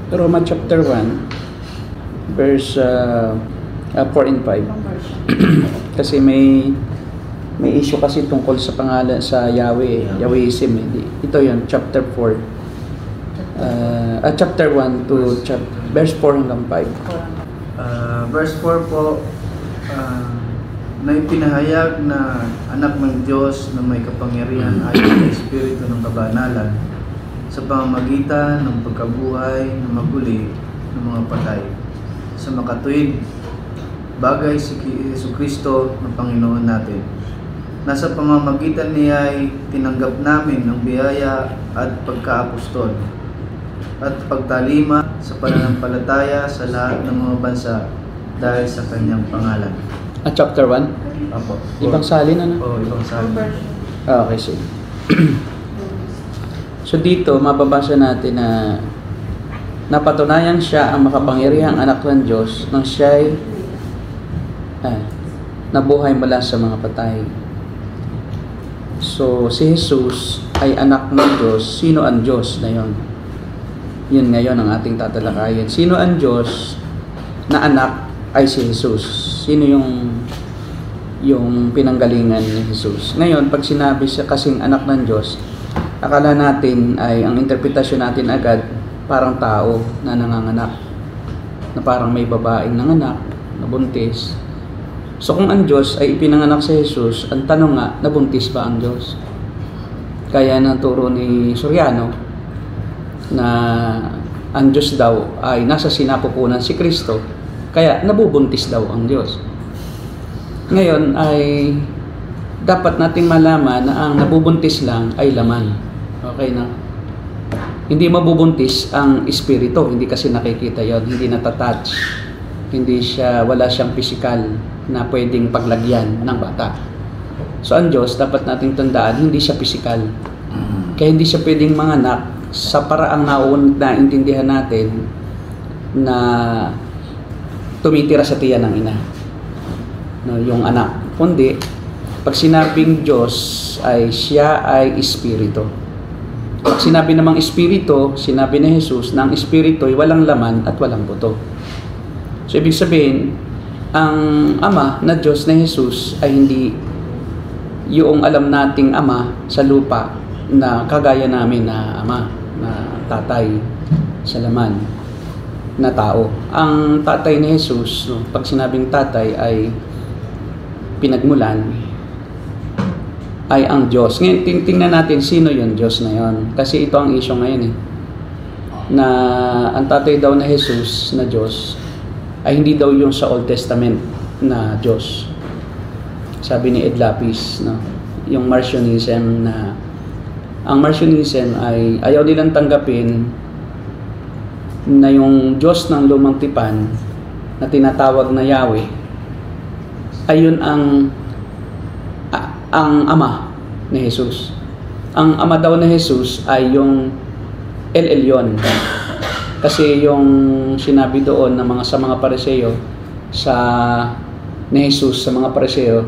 Roma chapter 1, verse 4 and 5. Kasi may issue kasi tungkol sa pangalan sa Yahweh, Yahwehism. Ito yun, chapter 4. Chapter 1 to verse 4 hanggang 5. Verse 4 po, na ipinahayag na anak ng Diyos na may kapangyarihan ayon sa Espiritu ng kabanalan sa pamamagitan ng pagkabuhay na maguli ng mga patay sa makatuwid bagay si Jesucristo na Panginoon natin. Nasa pamamagitan niya ay tinanggap namin ng biyaya at pagkaapostol at pagtalima sa pananampalataya sa lahat ng mga bansa dahil sa kanyang pangalan. Chapter 1? Apo. Ibang salin, ano? Oo, ibang salin. Okay, sige. So dito, mababasa natin na napatunayan siya ang makapangyarihang anak ng Diyos nang siya'y nabuhay mula sa mga patay. So, si Jesus ay anak ng Diyos. Sino ang Diyos na yon? Yun ngayon ang ating tatalakayin. Sino ang Diyos na anak ay si Jesus? Sino yung pinanggalingan ni Jesus? Ngayon, pag sinabi siya kasing anak ng Diyos, akala natin ay ang interpretasyon natin agad parang tao na nanganganak, na parang may babaeng nanganak, nabuntis. So kung ang Diyos ay ipinanganak sa Jesus, ang tanong nga, nabuntis ba ang Diyos? Kaya naturo ni Soriano na ang Diyos daw ay nasa sinapupunan si Kristo, kaya nabubuntis daw ang Diyos. Ngayon ay dapat nating malaman na ang nabubuntis lang ay laman. Okay na? Hindi mabubuntis ang espiritu, hindi kasi nakikita yon, hindi natatouch, wala siyang physical na pwedeng paglagyan ng bata. So ang Diyos, dapat nating tandaan, hindi siya physical. Kaya hindi siya pwedeng manganak sa paraang naintindihan natin na tumitira sa tiyan ng ina. No, yung anak. Kundi, pag sinabing Diyos ay siya ay espiritu. Pag sinabi namang espiritu, sinabi ni Jesus na ang espiritu ay walang laman at walang buto. So ibig sabihin, ang ama na Diyos na Jesus ay hindi yung alam nating ama sa lupa na kagaya namin na ama, na tatay sa laman na tao. Ang tatay ni Jesus, no, pag sinabing tatay ay pinagmulan, ay ang Diyos. Ngayon, tingnan natin sino yung Diyos na yon. Kasi ito ang issue ngayon na ang tatay daw na Jesus na Diyos ay hindi daw yung sa Old Testament na Diyos. Sabi ni Ed Lapis, no? Yung Marcionism na ang Marcionism ay ayaw nilang tanggapin na yung Diyos ng lumang tipan na tinatawag na Yahweh ayun ang ama ni Jesus. Ang ama daw ni Jesus ay yung El Elyon. Kasi yung sinabi doon sa mga Pariseo ni Jesus sa mga Pariseo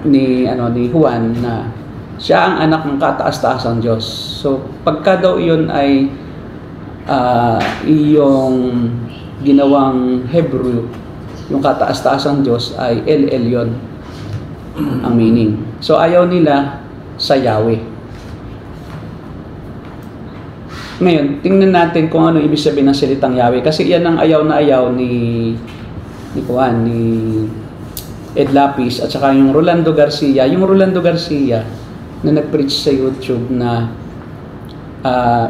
ni Juan na siya ang anak ng kataas-taasang Diyos. So pagka daw iyon ay iyong ginawang Hebrew, yung kataas-taasang Diyos ay El Elyon ang meaning. So ayaw nila sa Yahweh. Ngayon, tingnan natin kung ano ibig sabihin ng salitang Yahweh. Kasi yan ang ayaw na ayaw ni Ed Lapis at saka yung Rolando Garcia. Yung Rolando Garcia na nag-preach sa YouTube na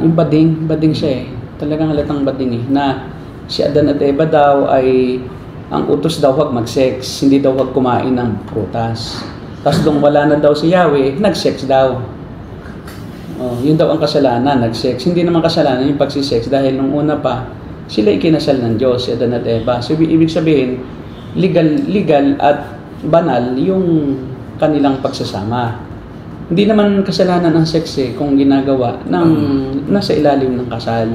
yung bading siya talagang halatang bading na si Adan at Eva daw ay ang utos daw wag mag-sex, hindi daw wag kumain ng prutas. Tapos nung wala na daw si Yahweh, nag-sex daw. Yun daw ang kasalanan, nag-sex. Hindi naman kasalanan yung pagsisex dahil nung una pa, sila ikinasal ng Diyos, si Adan at Eva. So ibig sabihin, legal at banal yung kanilang pagsasama. Hindi naman kasalanan ang sex kung ginagawa ng nasa ilalim ng kasal.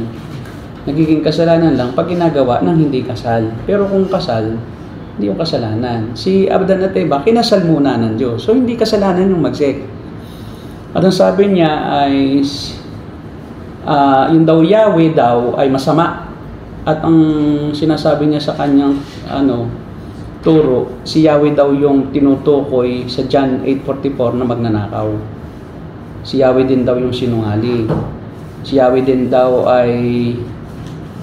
Nagiging kasalanan lang pag ginagawa ng hindi kasal. Pero kung kasal, hindi yung kasalanan. Si Adan at Eva, kinasal muna ng Diyos. So, hindi kasalanan yung mag-sex. At ang sabi niya ay Yung daw Yahweh daw ay masama. At ang sinasabi niya sa kanyang turo, si Yahweh daw yung tinutukoy sa John 8:44 na magnanakaw. Si Yahweh din daw yung sinungaling. Si Yahweh din daw ay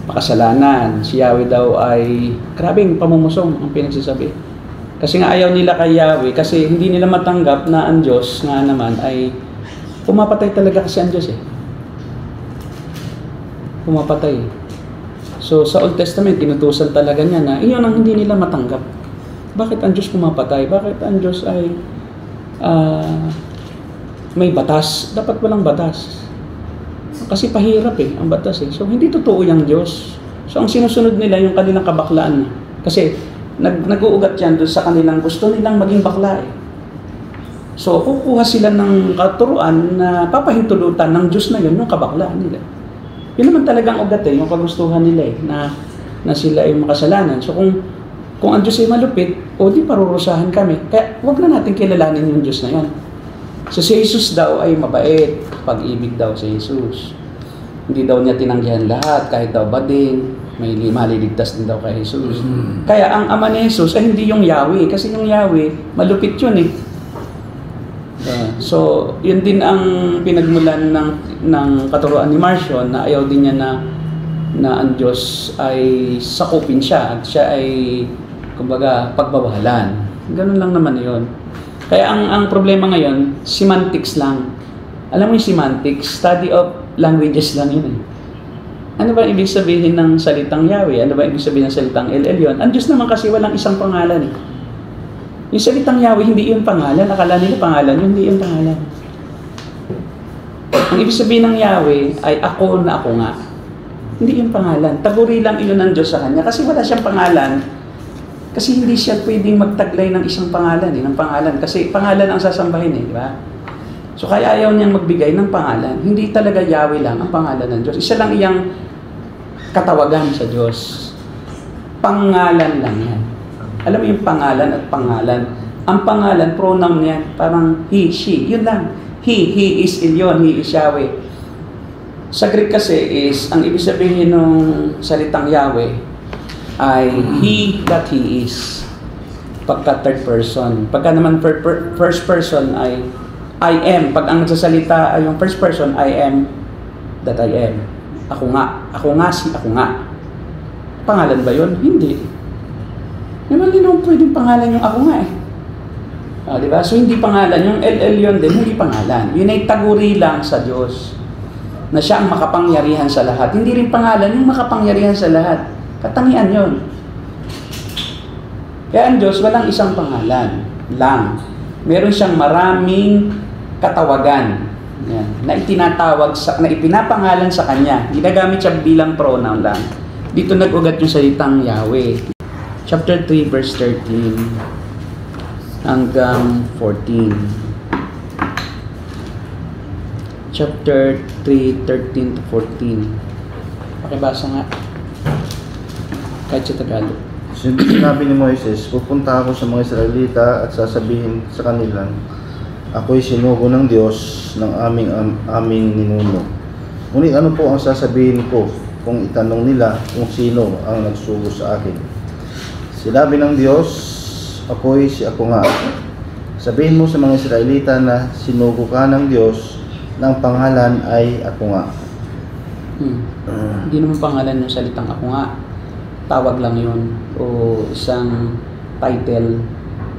makasalanan. Si Yahweh daw ay grabing pamumusong ang pinagsasabi. Kasi nga ayaw nila kay Yahweh kasi hindi nila matanggap na ang Diyos nga naman ay pumapatay talaga kasi ang Diyos pumapatay. So sa Old Testament, tinutusan talaga niya na iyon ang hindi nila matanggap. Bakit ang Diyos pumapatay? Bakit ang Diyos ay may batas? Dapat walang batas. Kasi pahirap ang batas So hindi totoo yung Diyos. So ang sinusunod nila yung kanilang kabaklaan. Kasi nag-uugat yan doon sa kanilang gusto nilang maging bakla So kukuha sila ng katuruan na papahintulutan ng Diyos na yun, yung kabaklaan nila. Yun naman talagang ugat yung kagustuhan nila na sila ay makasalanan. So kung ang Diyos ay malupit, di parurusahan kami. Kaya wag na natin kilalanin yung Diyos na yan. So si Jesus daw ay mabait, pag-ibig daw si Jesus. Hindi daw niya tinanggihan lahat, kahit daw bading, may maliligtas din daw kay Jesus. Kaya ang ama ni Jesus ay hindi yung Yahweh, kasi yung Yahweh, malupit yun So, yun din ang pinagmulan ng katuruan ni Marcion na ayaw din niya na ang Diyos ay sakupin siya at siya ay, kumbaga, pagbabahalan. Ganun lang naman yun. Kaya ang problema ngayon, semantics lang. Alam mo yung semantics, study of languages lang yun Ano ba ibig sabihin ng salitang Yahweh? Ano ba ibig sabihin ng salitang El Elyon? Ang Diyos naman kasi walang isang pangalan Yung salitang Yahweh, hindi yun pangalan. Akala nila pangalan, hindi yun pangalan. Ang ibig sabihin ng Yahweh ay ako na ako nga. Hindi yun pangalan. Taguri lang iyon ng Diyos sa kanya. Kasi wala siyang pangalan. Kasi hindi siya pwedeng magtaglay ng isang pangalan. Ng pangalan. Kasi pangalan ang sasambahin di ba? So kaya ayaw niyang magbigay ng pangalan. Hindi talaga Yahweh lang ang pangalan ng Diyos. Isa lang iyang katawagan sa Diyos. Pangalan lang yan. Alam mo yung pangalan at pangalan. Ang pangalan, pronoun niya, parang he, she. Yun lang. He is Elyon, he is Yahweh. Sa Greek kasi ang ibig sabihin ng salitang Yahweh ay he that he is. Pagka third person. Pagka naman first person ay I am. Pag ang nagsasalita ay yung first person, I am that I am. Ako nga. Ako nga si ako nga. Pangalan ba yun? Hindi. Naman din naman pwedeng pangalan yung ako nga diba? So hindi pangalan. Yung El Elyon din, hindi pangalan. Yun ay taguri lang sa Diyos. Na siya ang makapangyarihan sa lahat. Hindi rin pangalan yung makapangyarihan sa lahat. Katangian yun. Kaya ang Diyos, walang isang pangalan lang. Meron siyang maraming katawagan. Yan, na itinatawag, na ipinapangalan sa Kanya. Ginagamit siya bilang pronoun lang. Dito nag-ugat yung salitang Yahweh. Chapter 3, verse 13 hanggang 14. Chapter 3, 13 to 14. Pakibasa nga. Kahit sa Tagalog. Sinabi ni Moises, pupunta ako sa mga Israelita at sasabihin sa kanilang, ako'y sinugo ng Diyos ng aming ninuno. Ngunit ano po ang sasabihin ko kung itanong nila kung sino ang nagsugo sa akin? Sinabi ng Diyos, ako'y si ako nga. Sabihin mo sa mga Israelita na sinugo ka ng Diyos ng pangalan ay ako nga. Hindi naman pangalan yung salitang ako nga. Tawag lang yun o isang title.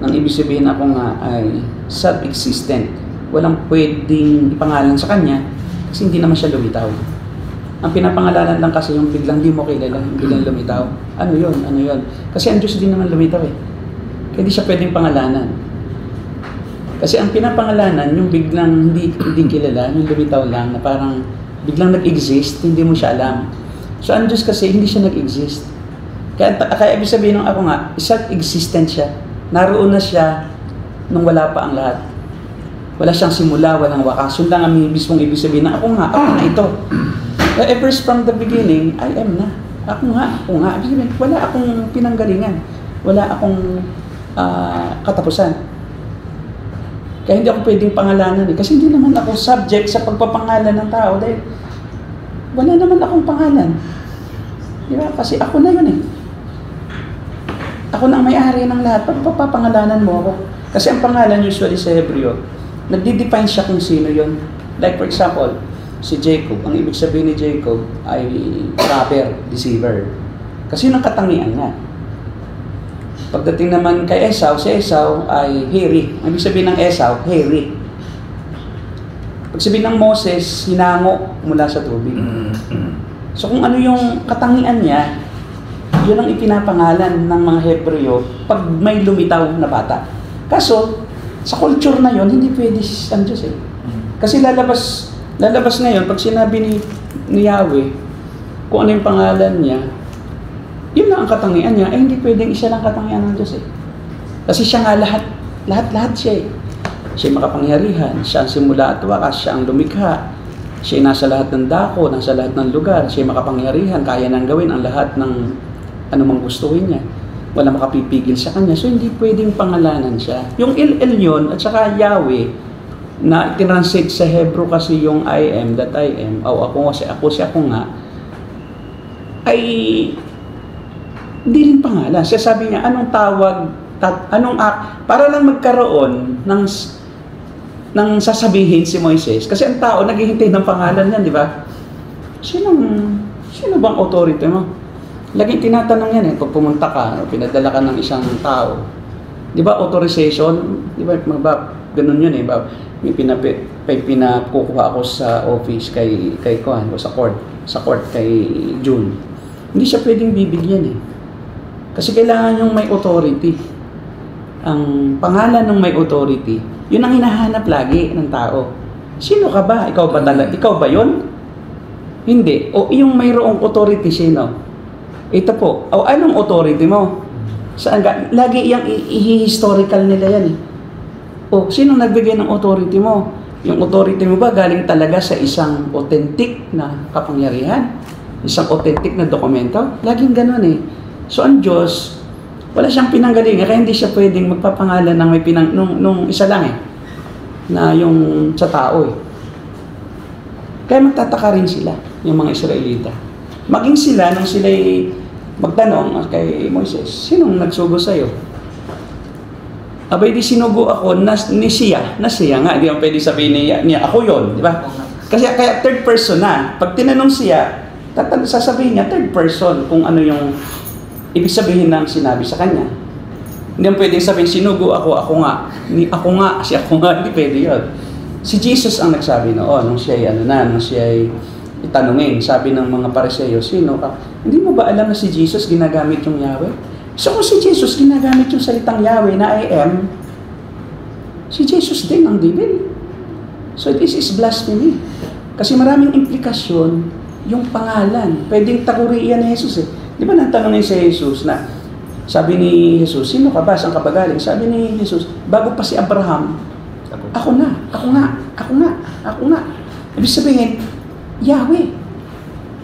Nang ibig sabihin ako nga ay self-existent. Walang pwedeng ipangalan sa kanya kasi hindi naman siya lumitaw. Ang pinapangalanan lang kasi yung biglang di mo kilala, biglang lumitaw. Ano yun? Ano yun? Kasi ang Diyos din naman lumitaw Kaya hindi siya pwedeng pangalanan. Kasi ang pinapangalanan, yung biglang hindi kilala, yung lumitaw lang, na parang biglang nag-exist, hindi mo siya alam. So ang Diyos kasi, hindi siya nag-exist. Kaya ibig sabihin ng ako nga, self-existent siya. Naroon na siya nung wala pa ang lahat. Wala siyang simula, walang wakas. Yun lang ang mismong ibig sabihin na ako nga ito. Ever from the beginning, I am na. Ako nga. Ibig sabihin, wala akong pinanggalingan. Wala akong katapusan. Kaya hindi ako pwedeng pangalanan Kasi hindi naman ako subject sa pagpapangalan ng tao. Dahil Wala naman akong pangalan. Di ba? Kasi ako na yun eh. Ako na ang may-ari ng lahat. Papapangalanan mo ako. Kasi ang pangalan usually sa Hebreo, nagdi-define siya kung sino yun. Like for example, si Jacob, ang ibig sabihin ni Jacob ay robber, deceiver. Kasi yun ang katangian niya. Pagdating naman kay Esau, si Esau ay hairy. Ang ibig sabihin ng Esau, hairy. Pag sabihin ng Moses, hinango mula sa tubig. So kung ano yung katangian niya, yun ang ipinapangalan ng mga Hebreo pag may lumitaw na bata. Kaso, sa culture na yun, hindi pwede ang Diyos eh. Kasi lalabas ngayon, pag sinabi ni Yahweh, kung ano yung pangalan niya, yun lang ang katangian niya, hindi pwedeng isa lang katangian ng Diyos eh. Kasi siya nga lahat siya eh. Siya ay makapangyarihan, siya ang simula at wakas, siya ang lumikha, siya ay nasa lahat ng dako, nasa lahat ng lugar, siya ay makapangyarihan, kaya nang gawin ang lahat ng anumang gustuhin niya. Wala makapipigil sa kanya, so hindi pwedeng pangalanan siya. Yung El yun, at saka Yahweh, na tinranslate sa Hebrew kasi yung I am, that I am, o ako nga, ay hindi rin pangalan. Siya sabi niya, anong tawag, para lang magkaroon ng sasabihin si Moises. Kasi ang tao, naghihintay ng pangalan niyan, di ba? Sino bang authority mo? Laging tinatanong yan eh, pag pumunta ka, pinadala ka ng isang tao. Di ba, authorization? Di ba, ganun yun eh. May pinakukuha ako sa office kay Kuan, o sa court kay June. Hindi siya pwedeng bibigyan eh. Kasi kailangan yung may authority. Ang pangalan ng may authority, yun ang hinahanap lagi ng tao. Sino ka ba? Ikaw ba yun? Hindi. O yung mayroong authority, sino? Ito po. O anong authority mo? Saan ka? Lagi yung i-historical nila yan eh. O sino nagbigay ng authority mo? Yung authority mo ba galing talaga sa isang authentic na kapangyarihan? Isang authentic na dokumento? Laging ganun eh. So ang Diyos, wala siyang pinanggalingan, kaya hindi siya pwedeng magpapangalan ng may nung isa lang eh, na yung sa tao eh. Kaya magtataka rin sila, yung mga Israelita. Maging sila, nung sila'y magtanong kay Moises, sinong nagsugo sa'yo? Abay di sinugo ako na siya nga, hindi mo pwede sabihin niya ako yon, di ba? Kasi kaya third person na, pag tinanong siya, sasabihin niya third person kung ano yung ibig sabihin ng sinabi sa kanya. Hindi mo pwedeng sabihin, sinugo ako nga, hindi pwede yun. Si Jesus ang nagsabi noon, nung siya ay itanungin, sabi ng mga Pariseo, sino ka? Hindi mo ba alam na si Jesus ginagamit yung Yahweh? So kung si Jesus ginagamit yung salitang Yahweh na I am, si Jesus din ang divine. So this is blasphemy. Kasi maraming implikasyon yung pangalan. Pwedeng takurian ni Jesus eh. Di ba natanongin si Jesus na, sabi ni Jesus, sino ka ba? Saan ka ba galing? Sabi ni Jesus, bago pa si Abraham, ako nga. Ibig sabihin, Yahweh.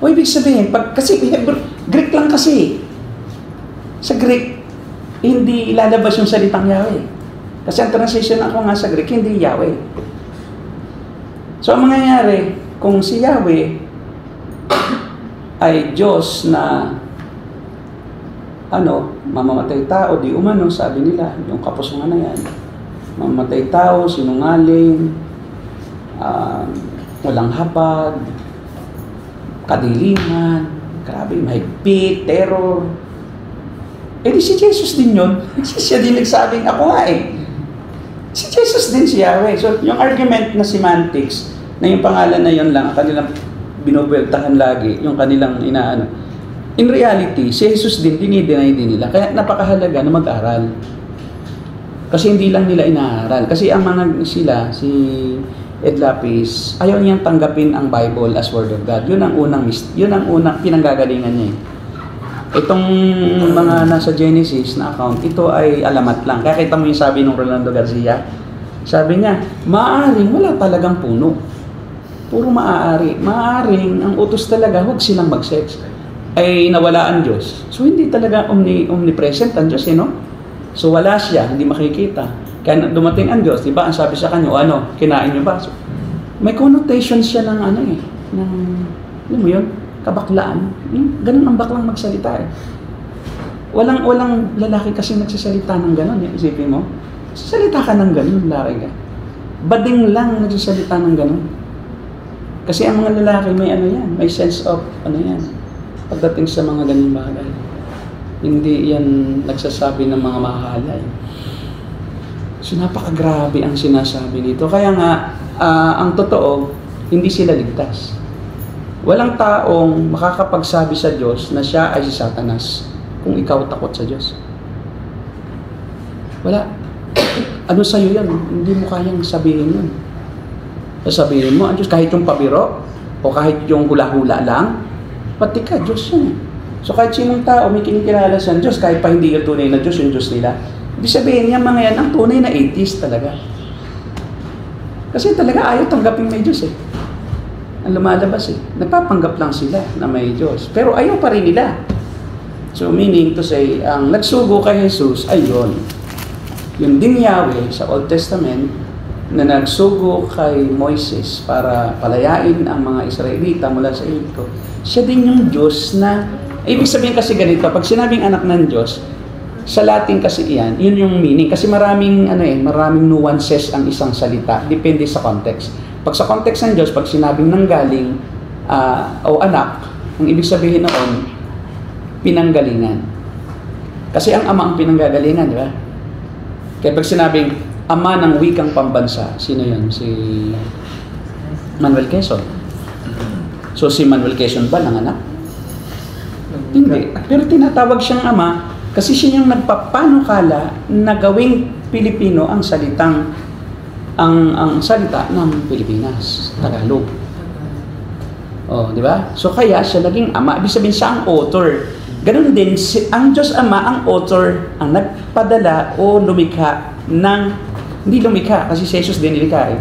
O ibig sabihin, kasi Greek lang kasi. Sa Greek, hindi ilalabas yung salitang Yahweh. Kasi ang translation ako nga sa Greek, hindi Yahweh. So ang mangyayari, kung si Yahweh ay Diyos na mamamatay tao, di umano, sabi nila, yung kapusungan na yan. Mamamatay tao, sinungaling, walang hapag, kadilingan, grabe, mahigpit, terror. Eh di si Jesus din yun. Siya din nagsabing, ako nga eh. Si Jesus din si Yahweh. So yung argument na semantics, na yung pangalan na yun lang, kanilang binubueltahan lagi, yung kanilang inaano. In reality, si Jesus din, dinideny din nila. Kaya napakahalaga na mag-aral. Kasi hindi lang nila inaaral. Kasi ang mga si Ed Lapis, ayaw niyang tanggapin ang Bible as Word of God. Yun ang unang pinanggagalingan niya. Itong mga nasa Genesis na account, ito ay alamat lang. Kaya kita mo yung sabi ng Rolando Garcia. Sabi niya, maaaring wala talagang puno. Puro maaari. Maaaring ang utos talaga, huwag silang mag-sex. Ay nawala ang Diyos. So hindi talaga omnipresent ang Diyos, no? So wala siya, hindi makikita. Kaya dumating ang Diyos, di ba? Ang sabi sa kanya, kinain niyo ba? So, may connotation siya ng Alam mo yun? Kabaklaan. Ganun ang baklang magsalita eh. Walang lalaki kasi nagsasalita ng ganun. Isipin mo, salita ka ng ganun, lalaki ka. Bading lang nagsasalita ng ganun. Kasi ang mga lalaki may ano yan, may sense of ano yan, pagdating sa mga ganung bagay. Hindi yan nagsasabi ng mga mahalay. So napakagrabe ang sinasabi nito. Kaya nga, ang totoo, hindi sila ligtas. Walang taong makakapagsabi sa Diyos na siya ay si Satanas kung ikaw takot sa Diyos. Wala. Ano sa'yo yan? Hindi mo kayang sabihin yun. Sasabihin mo, ang Diyos, kahit yung pabiro, o kahit yung hula-hula lang, pati ka, Diyos yan. So kahit sinong tao may kinikilala sa Diyos, kahit pa hindi yung tunay na Diyos, yung Diyos nila, ibig sabihin niya, mga yan, ang tunay na atheist talaga. Kasi talaga ayaw tanggapin may Diyos eh. Ang lumalabas eh. Nagpapanggap lang sila na may Diyos. Pero ayaw pa rin nila. So meaning to say, ang nagsugo kay Jesus ay yun. Yung din Yahweh sa Old Testament na nagsugo kay Moises para palayain ang mga Israelita mula sa Egypto, siya din yung Diyos na, ibig sabihin kasi ganito, pag sinabing anak ng Diyos, sa Latin kasi iyan, yun yung meaning. Kasi maraming nuances ang isang salita. Depende sa context. Pag sa context ng Diyos, pag sinabing nanggaling o anak, ang ibig sabihin noon, pinanggalingan. Kasi ang ama ang pinanggagalingan, di ba? Kaya pag sinabing ama ng wikang pambansa, sino yun? Si Manuel Quezon. So si Manuel Quezon ba nanganak? Hindi. Pero tinatawag siyang ama kasi siya yung nagpapanukala na gawing Pilipino ang salitang ang salita ng Pilipinas, Tagalog. Oh, di ba? So kaya siya naging ama. Ibig sabihin siya ang author. Ganun din, ang Diyos Ama, ang author, ang nagpadala o lumikha ng, hindi lumikha, kasi si Jesus din nilikha eh.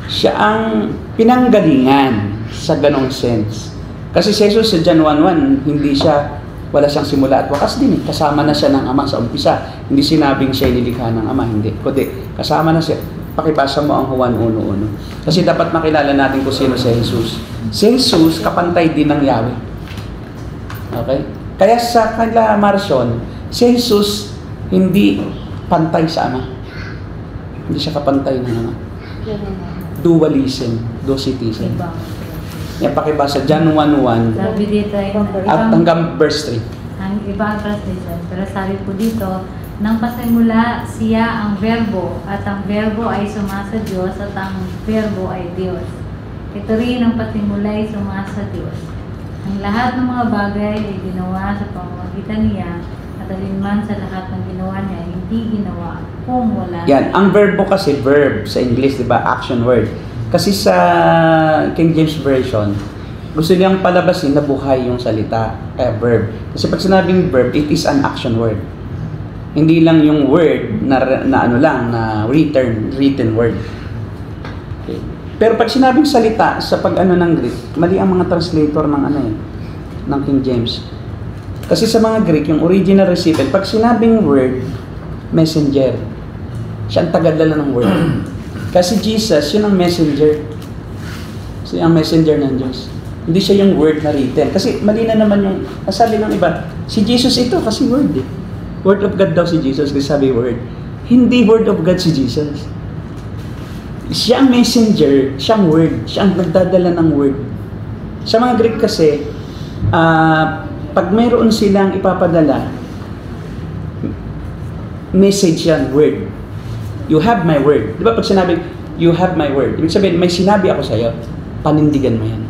Siya ang pinanggalingan sa ganong sense. Kasi si Jesus sa John 1:1, hindi siya, wala siyang simula at wakas din eh. Kasama na siya ng Ama sa umpisa. Hindi sinabing siya nilikha ng Ama, hindi. Kundi, kasama na siya. Pakibasa mo ang Juan 1:1. Kasi dapat makilala natin kung sino si Jesus. Si Jesus, kapantay din ng Yahweh. Okay? Kaya sa kanila Marcion, si Jesus hindi pantay sa Ama. Hindi siya kapantay ng Ama. Dualism, dositism. Yan pakibasa, John 1:1 Sabi dito ay at hanggang verse 3. ang ibang translation. Pero sabi po dito, nang pasimula siya ang verbo at ang verbo ay sumasa Diyos at ang verbo ay Diyos. Ito rin ang pasimula ay sumasa Diyos. Ang lahat ng mga bagay ay ginawa sa pamamagitan niya at alinman sa lahat ng ginawa niya, hindi ginawa kung wala. Yan, ang verbo kasi verb sa English, di ba? Action word. Kasi sa King James Version, gusto niyang palabasin na buhay yung salita, verb. Kasi pag sinabing verb, it is an action word. Hindi lang yung word na written word. Okay. Pero pag sinabing salita sa ng Greek, mali ang mga translator ng King James. Kasi sa mga Greek, yung original recipient, pag sinabing word, messenger. Siya ang tagadala ng word. Kasi Jesus, yun ang messenger. Siya ang messenger ng Diyos. Hindi siya yung word na written. Kasi mali na naman yung, sabi ng iba, si Jesus ito kasi word eh. Word of God daw si Jesus kasi sabi word. Hindi word of God si Jesus. Siya ang messenger, siya ang word, siya ang nagdadala ng word. Sa mga Greek kasi, pag mayroon silang ipapadala, message yan, word. You have my word. Di ba pag sinabi, you have my word, ibig sabihin, may sinabi ako sa'yo, panindigan mo yan.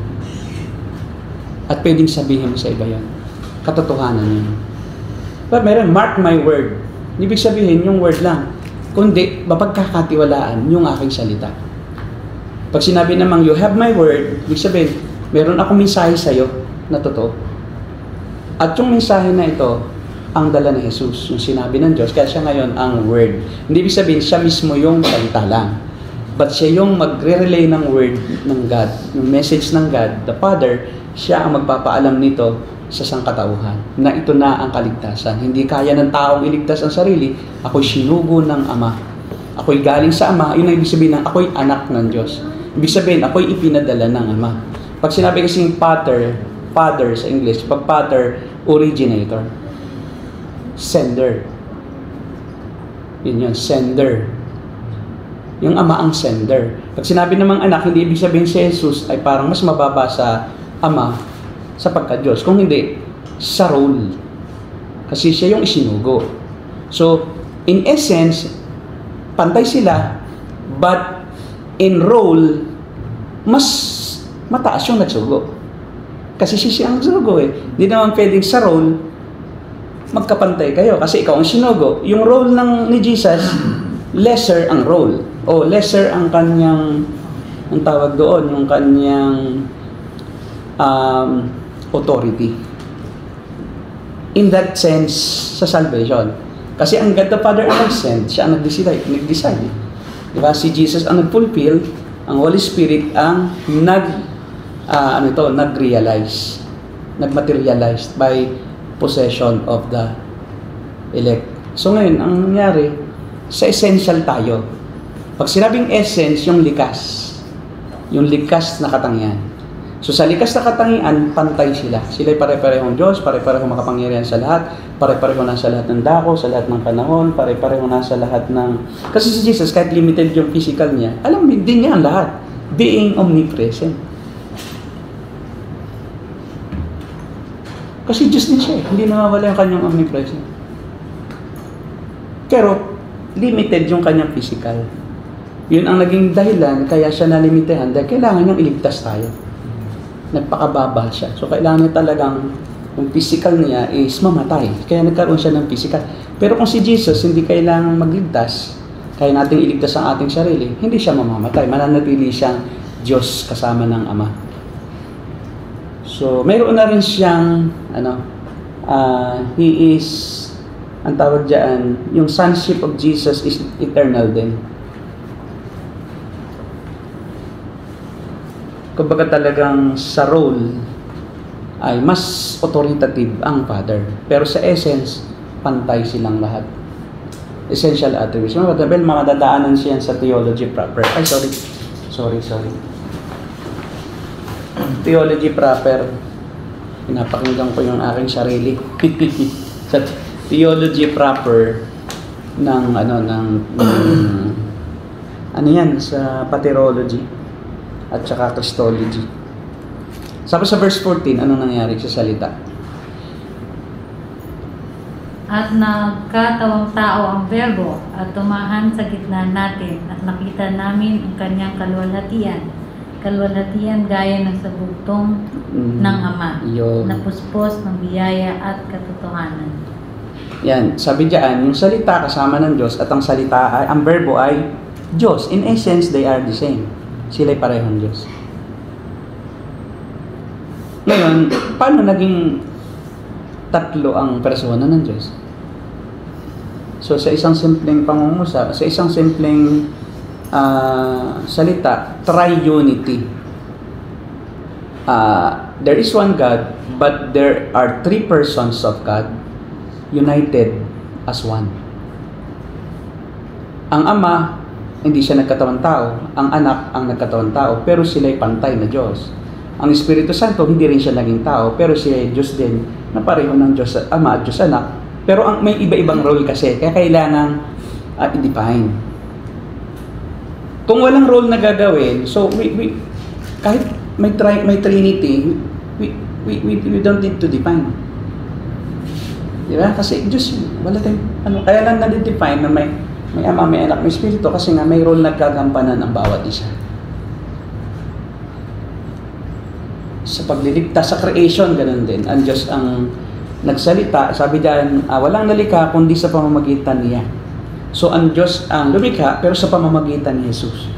At pwedeng sabihin mo sa iba yan. Katotohanan yun. But meron, mark my word. Ibig sabihin, yung word lang. Kundi, mapagkakatiwalaan yung aking salita. Pag sinabi namang, you have my word, ibig sabihin, meron akong mensahe sa'yo na totoo. At yung mensahe na ito, ang dala ni Jesus, yung sinabi ng Diyos, kaya siya ngayon ang word. Hindi ibig sabihin, siya mismo yung salita lang. But siya yung magre-relay ng word ng God, yung message ng God, the Father, siya ang magpapaalam nito sa sangkatauhan, na ito na ang kaligtasan. Hindi kaya ng taong iligtas ang sarili, ako'y sinugo ng Ama. Ako'y galing sa Ama, yun ang ibig sabihin ng ako'y anak ng Diyos. Ibig sabihin, ako'y ipinadala ng Ama. Pag sinabi kasing father sa English, pag father, originator. Sender. Yun, sender. Yung ama ang sender. Pag sinabi namang anak, hindi ibig sabihin si Jesus ay parang mas mababa sa ama sa pagka-Diyos. Kung hindi, sa role. Kasi siya yung isinugo. So, in essence, pantay sila, but in role, mas mataas yung nagsugo. Kasi siya ang nagsugo eh. Hindi naman pwedeng sa role, magkapantay kayo. Kasi ikaw ang sinugo. Yung role ni Jesus, lesser ang role. O lesser ang kanyang, ang tawag doon, yung kanyang authority. In that sense, sa salvation. Kasi ang God the Father ang nag-send, siya ang nag-decide. Diba? Si Jesus ang nag-fulfill, ang Holy Spirit ang nag-realize, nag-materialize by possession of the elect. So ngayon, ang nangyari, sa essential tayo. Pag sinabing essence, yung likas. Yung likas na katangian. So sa likas na katangian, pantay sila. Sila'y pare-parehong Diyos, pare-parehong makapangyarihan sa lahat, pare-pareho nasa lahat ng dako, sa lahat ng panahon, pare-pareho nasa lahat ng... Kasi si Jesus, kahit limited yung physical niya, alam mo, din niya ang lahat. Being omnipresent. Kasi Diyos din siya, hindi nawawala yung kanyang omnipresent. Pero, limited yung kanyang physical. Yun ang naging dahilan, kaya siya nalimitahan, dahil kailangan niyang iligtas tayo. Nagpakababa siya. So, kailangan niya talagang, yung physical niya is mamatay. Kaya nagkaroon siya ng physical. Pero kung si Jesus, hindi kailangan magligtas, kaya nating iligtas ang ating sarili, hindi siya mamamatay. Mananatili siyang Diyos kasama ng Ama. So, mayroon na rin siyang, He is, ang tawag dyan, yung sonship of Jesus is eternal din. Kumbaga talagang sa role ay mas authoritative ang Father. Pero sa essence, pantay silang lahat. Essential attributes. Makadadaanan siya sa theology proper. Ay, sorry. Theology proper. Pinapakinggan ko yung aking sarili. Sa theology proper ng sa paterology at saka Christology. Sabi sa verse 14, anong nangyari sa salita? At nagkatawang tao ang Verbo at tumahan sa gitna natin at nakita namin ang kanyang kalwalhatian gaya ng sabugtong ng Ama, na puspos ng biyaya at katotohanan. Yan, sabi diyan, yung salita kasama ng Diyos at ang salita ang verbo ay Diyos. In essence, they are the same. Sila'y parehong Diyos. Ngayon, paano naging tatlo ang persona ng Diyos? So, sa isang simpleng pangungusap, sa isang simpleng salita, triunity. There is one God, but there are three persons of God united as one. Ang Ama, hindi siya nagkatawang tao. Ang Anak ang nagkatawang tao, pero sila'y pantay na Diyos. Ang Espiritu Santo, hindi rin siya naging tao, pero siya ay Diyos din, na pareho ng Diyos Ama at Diyos Anak. Pero may iba-ibang role kasi, kaya kailangan i-define. Kung walang role na gagawin, so kahit may Trinity, we don't need to define. Diba? Kasi Diyos, wala tayong, kaya lang na-define na may Ama, may Anak, may Espiritu, kasi nga may role na gagampanan ang bawat isa. Sa pagliligtas sa creation, ganun din. Ang Diyos ang nagsalita, sabi diyan, walang nalikha kundi sa pamamagitan niya. So, ang Diyos ang lumikha, pero sa pamamagitan ni Jesus.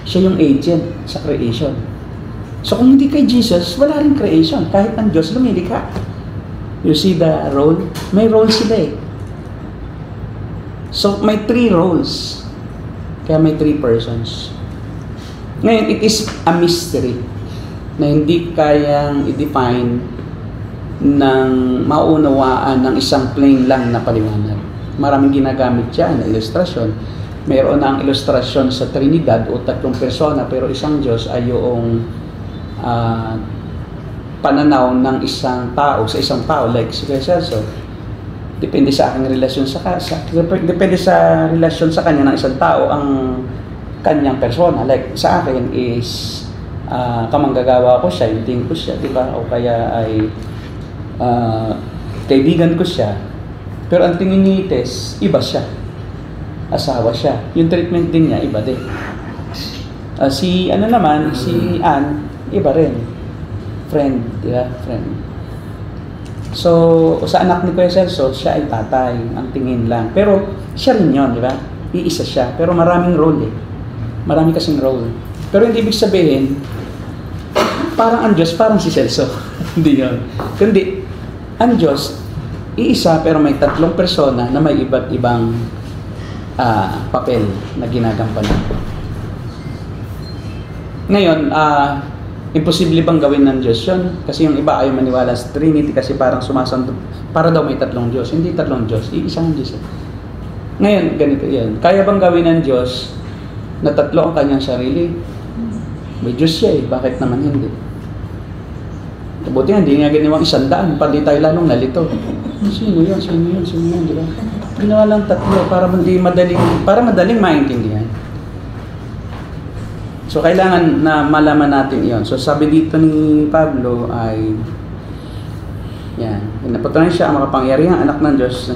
Siya yung agent sa creation. So, kung hindi kay Jesus, wala rin creation. Kahit ang Diyos lumilikha. You see the role? May role sila eh. So, may three roles. Kaya may three persons. Ngayon, it is a mystery na hindi kayang i-define ng maunawaan ng isang plain lang na paliwanag. Maraming ginagamit siya na ilustrasyon. Mayroon na ang ilustrasyon sa Trinidad o tatlong persona, pero isang Diyos ay yung pananaw ng isang tao sa isang tao like si Kuya Celso. Depende sa aking relasyon depende sa relasyon sa kanya ng isang tao ang kanyang persona. Like sa akin is kamanggagawa ko siya, yung ko siya, di ba? O kaya ay kaibigan ko siya. Pero ang tingin ni Tess, iba siya. Asawa siya. Yung treatment din niya, iba din. Si Ann, iba rin. Friend, di ba? Friend. So, sa anak ni Kuya Celso, siya ay tatay, ang tingin lang. Pero, siya rin yun, di ba? Iisa siya. Pero maraming role eh. Marami kasing role. Pero hindi ibig sabihin, parang ang Diyos, parang si Celso. Hindi yun. Kundi, ang Diyos, iisa pero may tatlong persona na may iba't ibang papel na ginagampanan. Ngayon, imposible bang gawin ng Diyos yun? Kasi yung iba ayaw maniwala sa Trinity kasi parang sumasandot. Para daw may tatlong Diyos. Hindi tatlong Diyos. Iisang Diyos. Ngayon, ganito yan. Kaya bang gawin ng Diyos na tatlo ang kanyang sarili? May Diyos siya eh. Bakit naman hindi? Buti nga, hindi nga ginawang 100. Pati tayo lalong nalito. Sino yun? Di ba? Ginawa lang tatlo para madaling maintindihan. So, kailangan na malaman natin iyon. So, sabi dito ni Pablo ay, yan, napatunayan siya ang makapangyarihang anak ng Diyos.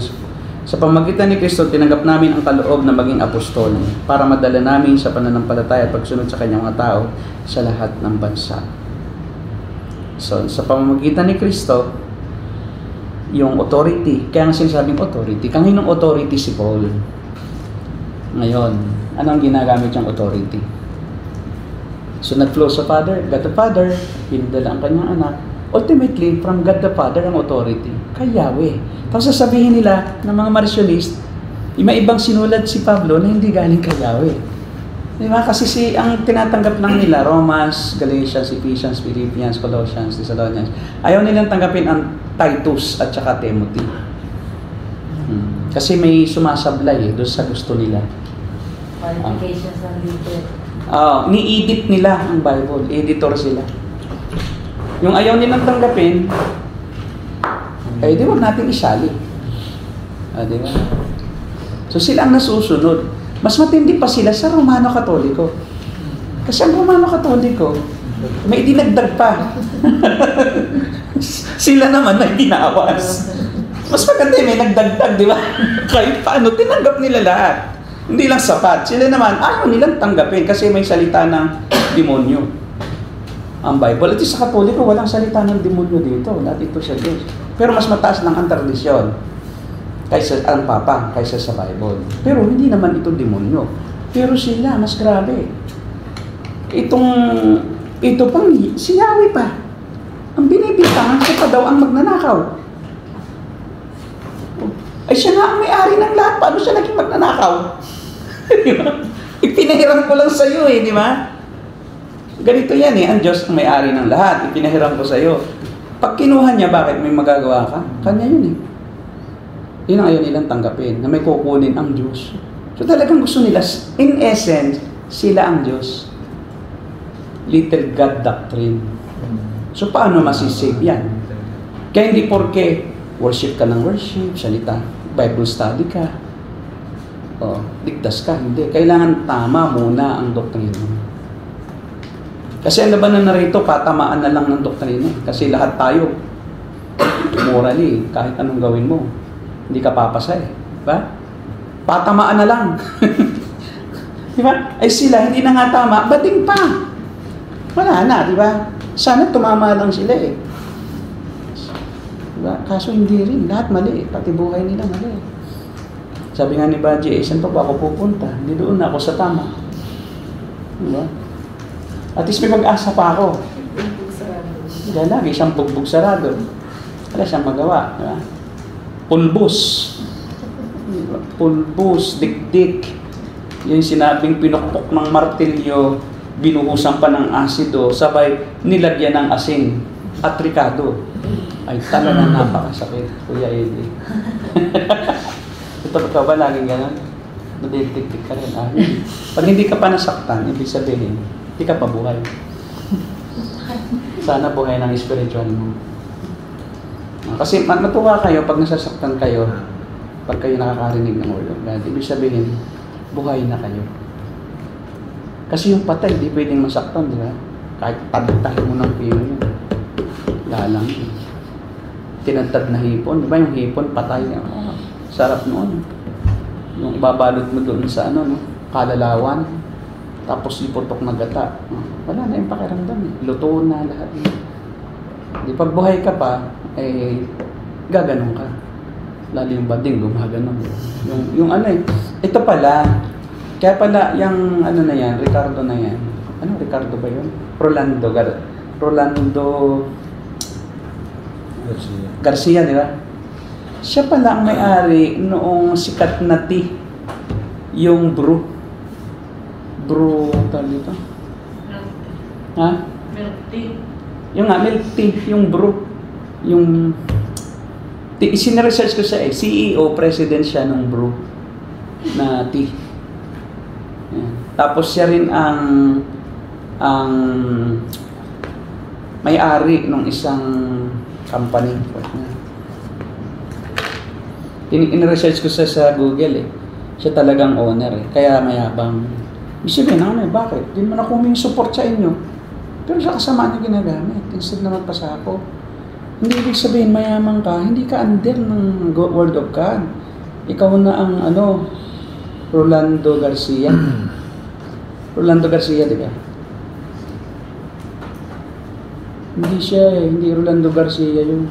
Sa pamagitan ni Kristo, tinanggap namin ang kaloob na maging apostol para madala namin sa pananampalataya at pagsunod sa kanyang mga tao sa lahat ng bansa. So, sa pamamagitan ni Kristo, yung authority, kaya nga sinasabing authority, kaninong authority si Paul? Ngayon, anong ginagamit yung authority? So, nag-flow sa Father, God the Father, pinadala ang kanyang anak. Ultimately, from God the Father ang authority, kay Yahweh. Tapos sasabihin nila ng mga Marcionist, may ibang sinulat si Pablo na hindi galing kay Yahweh. Diba? Kasi ang tinatanggap lang nila, Romans, Galatians, Ephesians, Philippians, Colossians, Thessalonians, ayaw nilang tanggapin ang Titus at saka Timothy. Kasi may sumasablay doon sa gusto nila. Qualifications ng leader. Ni-edit nila ang Bible. Editor sila. Yung ayaw nilang tanggapin, di wag natin isali. Di ba? So sila ang nasusunod. Mas matindi pa sila sa Romano Katoliko. Kasi ang Romano Katoliko, may dinagdag pa. Sila naman na ginawas. Mas maganda may nagdagdag, di ba? Kahit paano, tinanggap nila lahat. Hindi lang sapat. Sila naman, ayaw nilang tanggapin kasi may salita ng demonyo. Ang Bible. At sa Katoliko, walang salita ng demonyo dito. Lahat ito sa Diyos. Pero mas mataas lang ang tradisyon kaysa ang Papa, kaysa sa Bible. Pero hindi naman ito demonyo. Pero sila, mas grabe. Ito pang, si Yahweh pa. Ang binibintangan siya pa daw ang magnanakaw. Ay siya nga ang may-ari ng lahat. Paano siya naging magnanakaw? Di ba? Ipinahiram ko lang sa iyo di ba? Ganito yan ang Diyos ang may-ari ng lahat. Ipinahiram ko sa iyo. Pag kinuha niya, bakit may magagawa ka? Kanya yun Yun ang ayaw nilang tanggapin, na may kukunin ang Diyos. So talagang gusto nila, in essence, sila ang Diyos. Little God doctrine. So paano masisave yan? Kaya hindi porke worship ka ng worship, salita, Bible study ka, ligtas ka, hindi. Kailangan tama muna ang doktrina. Kasi ano ba na narito, patamaan na lang ng doktrina. Kasi lahat tayo, morally, kahit anong gawin mo, hindi ka papasa Diba? Patamaan na lang. Diba? Ay sila, hindi na nga tama, bading pa. Wala na, diba? Sana tumama lang sila Diba? Kaso hindi rin, lahat mali. Pati buhay nila mali. Sabi nga ni Baji, saan pa ba ako pupunta? Hindi doon na ako sa tama. Diba? At least may pag-asa pa ako. Dahil lagi siyang bugbog sarado. Wala siyang magawa. Diba? Pulbos. Diba? Pulbos, dikdik. Yung sinabing pinukpok ng martilyo, binuhusan pa ng asido, sabay nilagyan ng asin at ricado. Ay talagang napakasakit, Kuya Eddie. Ito ka ba laging gano'n? Nadidikdik ka rin. Pag hindi ka pa nasaktan, ibig sabihin, hindi ka pa buhay. Sana buhay ng spiritual mo. Kasi matuwa kayo pag nasasaktan kayo, pag kayo nakakarinig ng word of God. Ibig sabihin, buhay na kayo. Kasi yung patay, di pwedeng masaktan, di ba? Kahit tabitahin mo ng pino yun. Lalang. Tinatad na hipon, di ba? Yung hipon, patay. Oh, sarap noon. Yung ibabalot mo doon sa ano, no? Kalalawan. Tapos iputok na gata. Wala na yung pakiramdam eh. Luto na lahat. Di pag buhay ka pa, eh, gaganon ka. Lalo yung bading, gumaganon. Yung ano eh. Ito pala, kaya pala yung ano na yan, Ricardo na yan. Ano, Ricardo ba yun? Rolando Garcia, di ba? Siya pala ang may-ari noong sikat na tea. Yung brew, tawag dito? Ha? Milk tea. Yung nga, milk tea, yung brew. Yung sinaresearch ko siya eh, CEO, president siya ng brew na tea. Yan. Tapos siya rin ang may-ari ng isang company. In-research ko siya sa Google eh. Siya talagang owner eh. Kaya mayabang. Isipin na kami, bakit? Hindi man ako humingi support sa inyo. Pero sa kasama niya ginagamit. Instead na magpasako. Hindi ibig sabihin mayaman ka, hindi ka under ng Word of God. Ikaw na ang Rolando Garcia. Rolando Garcia, di ba? Hindi siya eh, hindi Rolando Garcia yung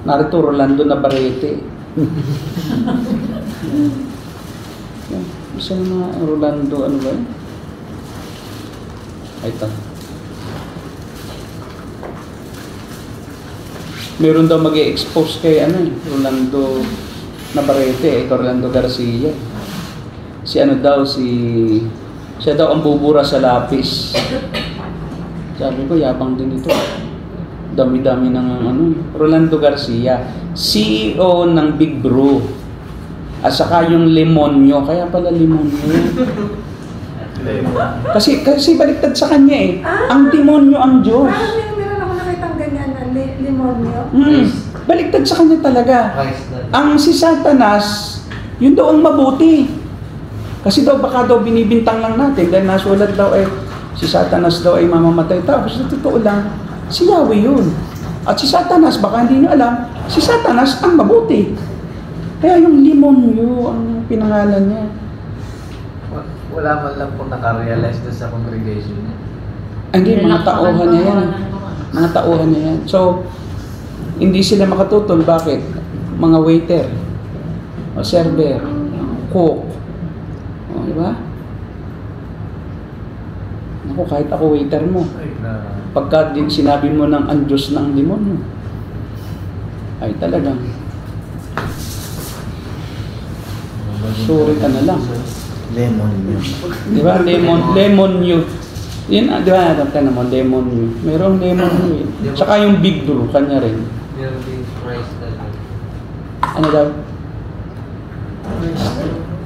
narito Rolando Navarrete. Isa na Rolando, ano ba yun? Ito. Meron daw mag-i-expose kay Rolando Navarrete, Rolando Garcia. Siya daw ang bubura sa lapis. Sabi ko, yabang din ito. Dami-dami ng Rolando Garcia, CEO ng Big Brew. At saka yung Limonyo, kaya pala Limonyo. Kasi baliktad sa kanya eh. Ang demonyo ang Diyos. Meron ako nakitang ganyan na limonyo. Baliktad sa kanya talaga. Ang si Satanas, yun daw ang mabuti. Kasi daw baka daw binibintang lang natin dahil nasulat daw eh si Satanas daw ay mamamatay. Tapos sa totoo lang, si Yahweh yun. At si Satanas, baka hindi nyo alam, si Satanas ang mabuti. Kaya yung Limonyo ang pinangalan niya. Wala man lang po nakarealize doon sa congregation niya. Hindi, mga tauhan niya yan. Mga tauhan niya yan. So, hindi sila makatutol. Bakit? Mga waiter, o server, cook. O, di ba? Ako, kahit ako waiter mo, pagka sinabi mo ng ang Diyos ng demonyo, ay talagang sorry ka na lang. Lemon yun. Di ba? Lemon you. Yun, di ba? Alam ka naman, lemon you. Merong lemon you. Tsaka yung Big Brew, kanya rin. Meron din price talaga. Ano daw?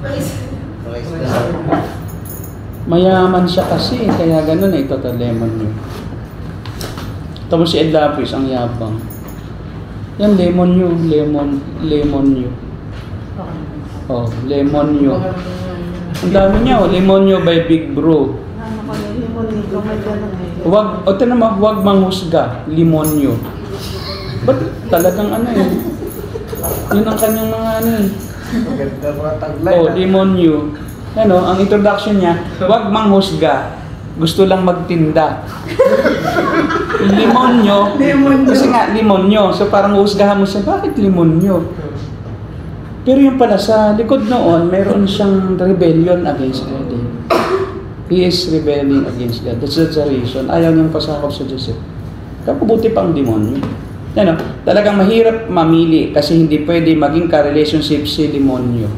Price talaga. Mayaman siya kasi, kaya ganun eh, ito lemon you. Tapos si Ed Lapis, ang yabang. Yan, lemon you. Lemon you. Oh, lemon you. Ang dami niya, oh, Limonyo by Big Brew. Ito naman, huwag manghusga, Limonyo. Ba't talagang eh? Yun ang kanyang mga Maganda mga taglay. Oh, Limonyo. Ang introduction niya, huwag manghusga, gusto lang magtinda. Limonyo, kasi nga Limonyo, so parang husgahan mo siya, bakit Limonyo? Pero yung pala sa likod noon, mayroon siyang rebellion against God. He is rebelling against God. That's the reason. Ayaw niyang pasakop sa Diyos. Kapabuti pa ang demonyo. Talagang mahirap mamili kasi hindi pwede maging ka-relationship si demonyo.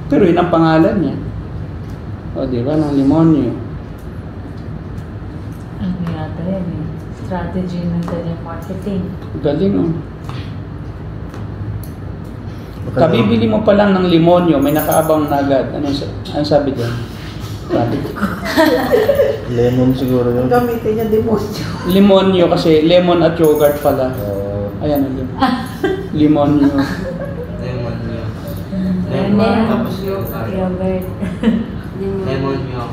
Pero yun ang pangalan niya. O, di ba, ng demonyo. Ano yata yan eh? Strategy ng kanyang marketing. Galing, oh. Kabibili mo pa lang ng limonyo, may nakaabang na agad. Ano sabi doon? Sabi ko. Lemon siguro yun. Ang gamitin niya demonyo. Limonyo kasi, lemon at yogurt pala. Ayan, limonyo. Lemon yun. Lemon. Tapos yung Yogurt. lemon yun.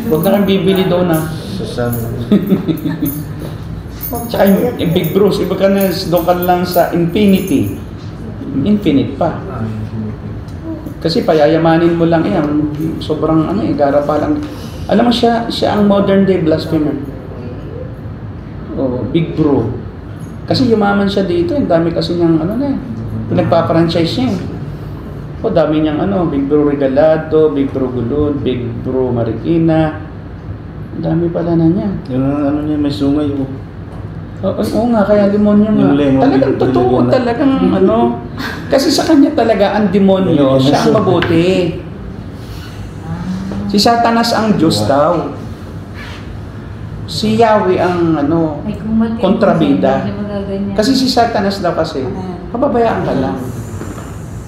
Huwag na kang bibili doon ah. Susan. Tsaka yung Big Bruce, iba ka na, doon ka lang sa infinity. Infinite pa. Kasi payayamanin mo lang yan. Sobrang gara pa lang. Alam mo siya ang modern day blasphemer. Oh, Big Bro. Kasi yumaman siya dito, ang dami kasi niyang pinagpa-franchise niya. O dami niyang Big Bro Regalado, Big Bro Gulod, Big Bro Marikina. Ang dami pala na niya. Yung niya, may sungay. Oo nga, kaya demonyo nga. Yung lemon, Talagang totoo, nilagyan na. talagang Kasi sa kanya talaga ang demonyo, Nilagyan na siya ang siya. mabuti. Si Satanas ang Diyos daw. Si Yahweh ang Ay, kung matindi kontrabida. siya, magaganyan. Kasi si Satanas daw kasi, pababayaan ka lang.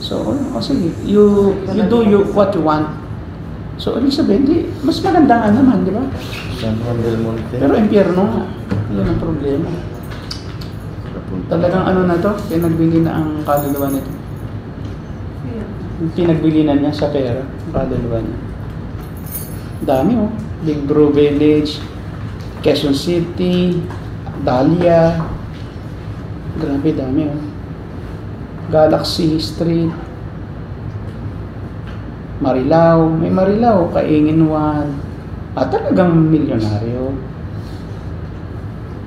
So, sige, you do what you want. So, ibig sabihin, mas maganda nga naman, di ba? San Juan del Monte. Pero impyerno nga. Yun ang problema. Talagang na to, pinagbili na ang kaluluwa nito. Pinagbili na niya sa pera, ang kaluluwa niya. Dami Big Bro Village, Quezon City, Dahlia. Grabe, dami Galaxy Street, Marilao. May Marilao, Kaingin 1. Talagang milyonaryo.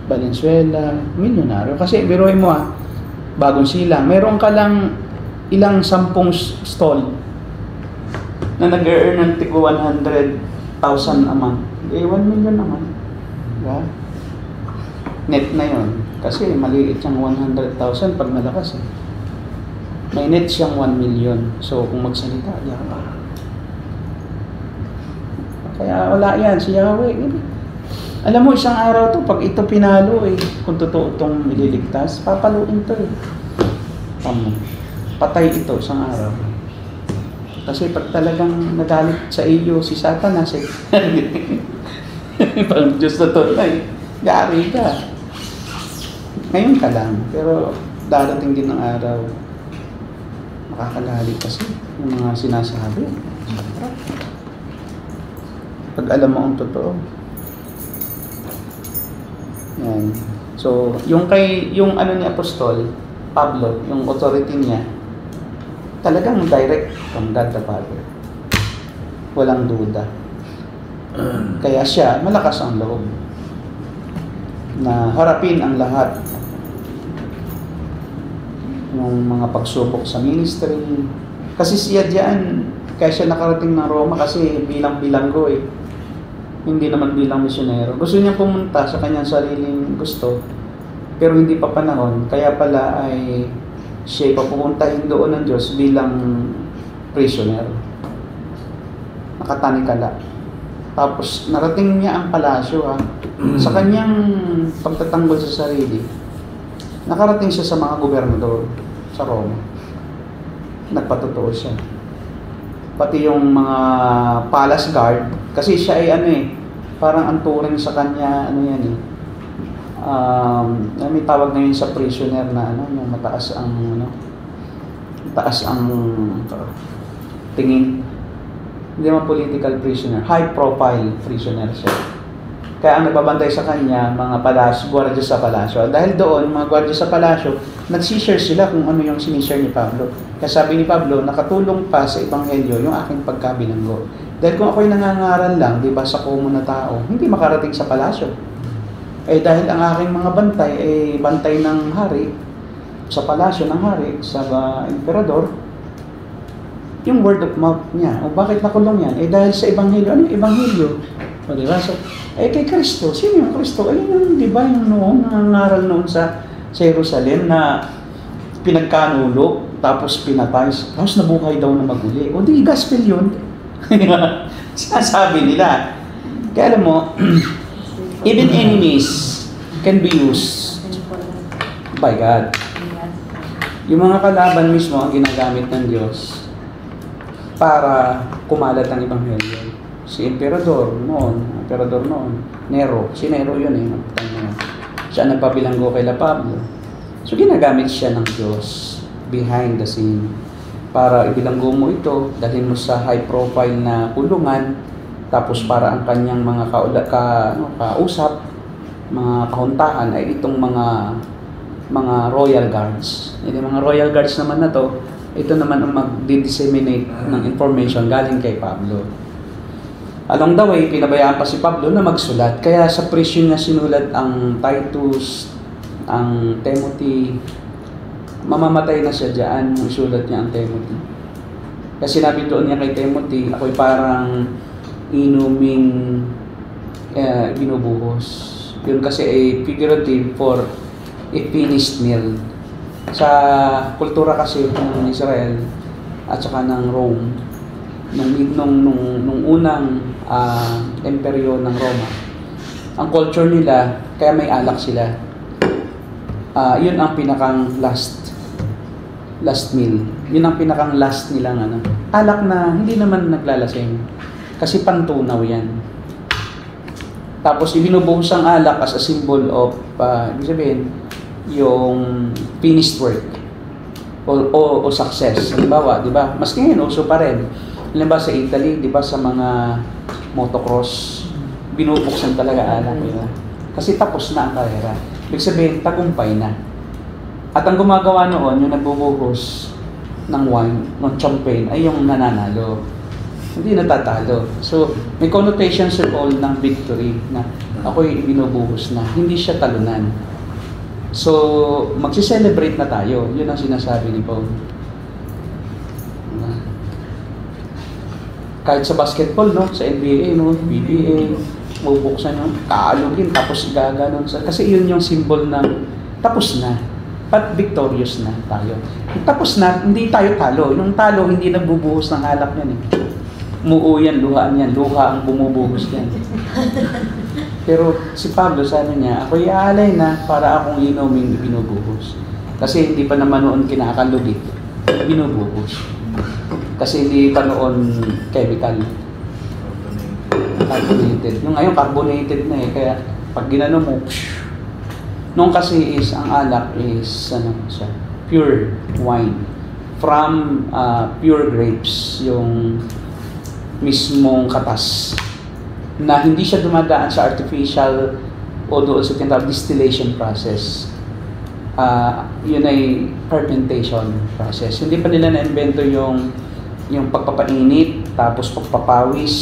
Valenzuela, milyonaryo. Kasi biruin mo Bagong Silang, meron ka lang ilang 10 stall na nag-earn ng tigo 100,000 a month. 1 million naman. Diba? Net na yon. Kasi maliit siyang 100,000 pag malakas May net siyang 1 million. So kung magsalita, kaya wala yan, si Yahweh. Alam mo, isang araw to, pag ito pinalo kung totoo itong ililigtas, papaluin to patay ito isang araw. Kasi pag talagang nagalit sa iyo si Satanas pag Diyos na to, gari ka. Ngayon ka lang, pero darating din ng araw, makakagalit kasi yung mga sinasabi. Pag alam mo ang totoo. Yan. So, yung ni Apostol, Pablo, yung authority niya, talagang direct from God the Father. Walang duda. Kaya siya, malakas ang loob na harapin ang lahat ng mga pagsubok sa ministry. Kasi siya diyan, kaya siya nakarating ng Roma kasi bilang-bilanggo Hindi naman bilang misyonero. Gusto niya pumunta sa kanyang sariling gusto, pero hindi pa panahon. Kaya pala ay siya papupuntahin doon ng Diyos bilang prisoner. Nakatanikala. Tapos narating niya ang palasyo sa kanyang pagtatanggol sa sarili. Nakarating siya sa mga gobernador sa Roma. Nagpatotoo siya. Pati yung mga palace guard, kasi siya ay parang ang turing sa kanya, may tawag na yun sa prisoner na yung mataas ang tingin. Hindi naman political prisoner, high profile prisoner siya. Kaya ang nagbabantay sa kanya, mga gwardiya sa palasyo. Dahil doon, mga gwardiya sa palasyo, nagsishare sila kung ano yung sinishare ni Pablo. Kaya sabi ni Pablo, nakatulong pa sa Ebanghelyo yung aking pagkabilanggo. Dahil kung ako'y nangangaral lang, di ba, sa komo na tao, hindi makarating sa palasyo. Dahil ang aking mga bantay, bantay ng hari, sa palasyo ng hari, sa emperador, yung word of mouth niya. O bakit nakulong yan? Dahil sa Ebanghelyo. Ano yung Ebanghelyo? O diba? So, kay Kristo. Sino yung Kristo? Yung, di ba, yung nangangaral noon sa Jerusalem na pinagkanulo, tapos pinatay, tapos nabuhay daw na maguli. O di, gospel yun. Sinasabi nila. Kaya alam mo, even enemies can be used by God. Yung mga kalaban mismo ang ginagamit ng Diyos para kumalat ang Ebanghelyo. Si Emperador noon, Nero. Si Nero yun eh. Siya nagpabilanggo kay Pablo. So ginagamit siya ng Diyos behind the scene para ibilanggo mo ito, dalhin mo sa high profile na kulungan, tapos para ang kanyang mga kausap, mga kahuntahan ay itong mga royal guards. Yung mga royal guards naman na to, ito naman ang mag-disseminate ng information galing kay Pablo. Along the way, pinabayaan pa si Pablo na magsulat. Kaya sa prison niya sinulat ang Titus, ang Timothy. Mamamatay na siya dyan nung sulat niya ang Timothy. Kasi sinabi doon niya kay Timothy, ako'y parang inuming binubuhos. Yun kasi ay figurative for a finished meal. Sa kultura kasi ng Israel at saka ng Rome, nung unang emperyo ng Roma, ang culture nila, kaya may alak sila. Yun ang pinakang last meal. Yun ang pinakang last nilang alak na hindi naman naglalasing. Kasi pantunaw yan. Tapos ibinubuhos ang alak as a symbol of, ibig sabihin, yung finished work o success. Halimbawa, di ba? Mas ngayon, uso pa rin. Halimbawa sa Italy, di ba, sa mga motocross, binubuksan talaga alak. Diba? Kasi tapos na ang karera. Ibig sabihin, tagumpay na. At ang gumagawa noon, yung nagbubuhos ng wine, ng champagne, ay yung nananalo. Hindi natatalo. So, may connotation sa all ng victory na ako'y binubuhos na. Hindi siya talunan. So, magsi-celebrate na tayo. Yun ang sinasabi ni Paul. Kahit sa basketball, no? Sa NBA, no? PBA, bubuksan yun, kaalugin, tapos gaganon. Kasi yun yung symbol ng tapos na. But victorious na tayo. Tapos na, hindi tayo talo. Yung talo, hindi nagbubuhos ng alak yan eh. Muo yan, luhaan yan. Luha ang bumubuhos yan. Pero si Pablo, sabi niya, ako'y aalay na para akong inuming binubuhos. Kasi hindi pa naman noon kinakalugit, binubuhos. Kasi hindi pa noon chemical. Carbonated. Yung ngayon, carbonated na eh. Kaya pag ginano mo, nung kasi is, ang alak is, pure wine. From pure grapes, yung mismong katas. Na hindi siya dumadaan sa artificial o doon sa tinatawag distillation process. Yun ay fermentation process. Hindi pa nila na-invento yung pagpapainit, tapos pagpapawis,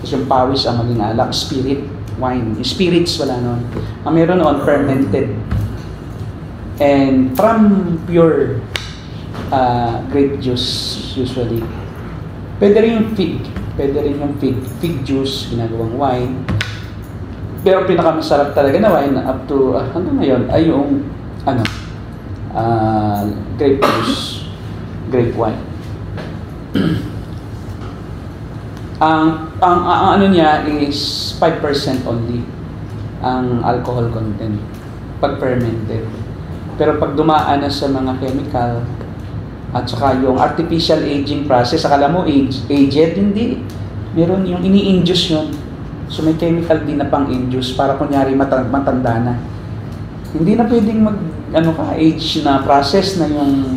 tapos yung pawis ang maging alak, spirit, wine. Yung spirits wala nun. Ang meron noon, fermented. And from pure grape juice usually. Pwede rin yung fig. Fig juice, ginagawang wine. Pero pinakamasarap talaga na wine up to hanggang ngayon ay yung grape juice, grape wine. ang ano niya is 5% only ang alcohol content pag fermented. Pero pag dumaan na sa mga chemical at saka yung artificial aging process, akala mo aged, hindi. Meron yung ini-induce yun. So may chemical din na pang-induce para kunyari matanda na. Hindi na pwedeng age na process na yung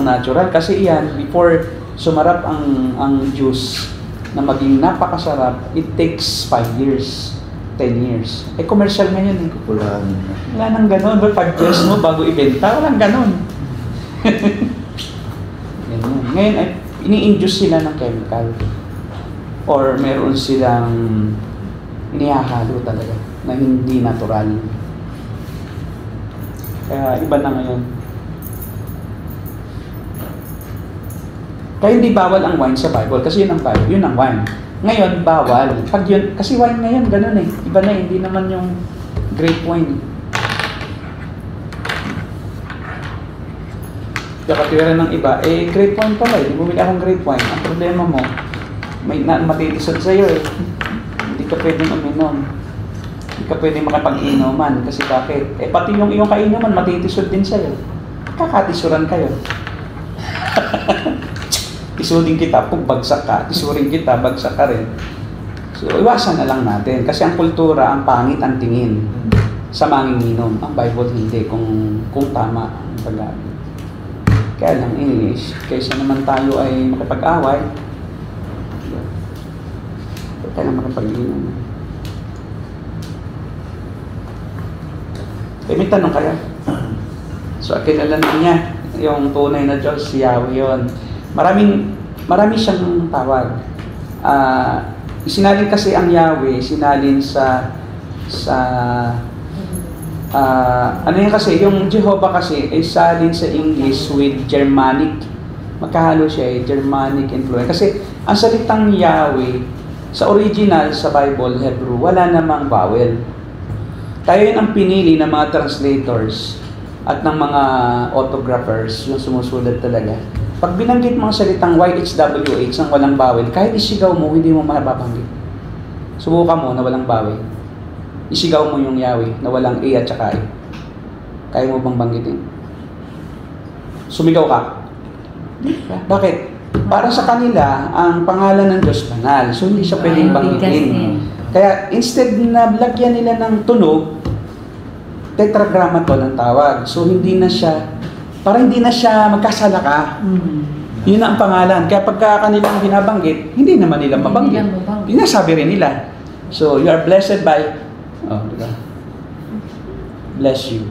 natural. Kasi yan, before sumarap ang juice na maging napakasarap, it takes 5 years, 10 years. Commercial ngayon eh. Wala nang ganon. 5 years mo bago ibenta, walang ganon. Ngayon ay ini-induce sila ng chemical or meron silang inihahalo talaga na hindi natural. Kaya iba na ngayon. Kaya hindi bawal ang wine sa Bible kasi yun ang Bible, yun ang wine. Ngayon bawal. Pag yun, kasi wine ngayon ganun eh. Iba na, hindi naman yung grape wine. Kakatwira ng iba, grape wine pala eh. Bumili akong grape wine. Ang problema mo, may matitisod sa'yo eh. Hindi ka pwedeng uminom. Hindi ka pwedeng makapag-inuman. Kasi bakit? Pati yung iyong kainuman, matitisod din sa'yo. Kakatisuran kayo. Isuling kita, pag bagsak ka. Isuling kita, bagsak ka rin. So, iwasan na lang natin. Kasi ang kultura, ang pangit ang tingin sa manginginom. Ang Bible hindi, kung tama ang pag-aaral. Kaya lang, kaysa naman tayo ay makapag-away, kaya lang makapag-inom. May tanong kaya? So, kilala niya yung tunay na Diyos, si Yahweh yun. Marami siyang tawag. Sinalin kasi ang Yahweh, sinalin sa ano yan kasi, yung Jehovah kasi ay salin sa English with Germanic. Magkahalo siya Germanic influence. Kasi ang salitang Yahweh, sa original, sa Bible, Hebrew, wala namang vowel. Kaya yun ang pinili ng mga translators at ng mga autographers, yung sumusulat talaga. Pag binanggit mo ang salitang YHWH ng walang vowel, kahit isigaw mo, hindi mo mababanggit. Subukan mo na walang vowel. Isigaw mo yung Yahweh na walang A at saka E. Kaya mo bang banggitin? Sumigaw ka. Bakit? Para sa kanila, ang pangalan ng Diyos banal. So, hindi siya pwedeng banggitin. Kaya, instead na lagyan nila ng tunog, tetragrammaton ang tawag. So, hindi na siya magkasalaka. Yun ang pangalan. Kaya pagka kanilang binabanggit, hindi naman nila mabanggit. Pinasabi rin nila. So, you are blessed by... Oh, diba? Bless you.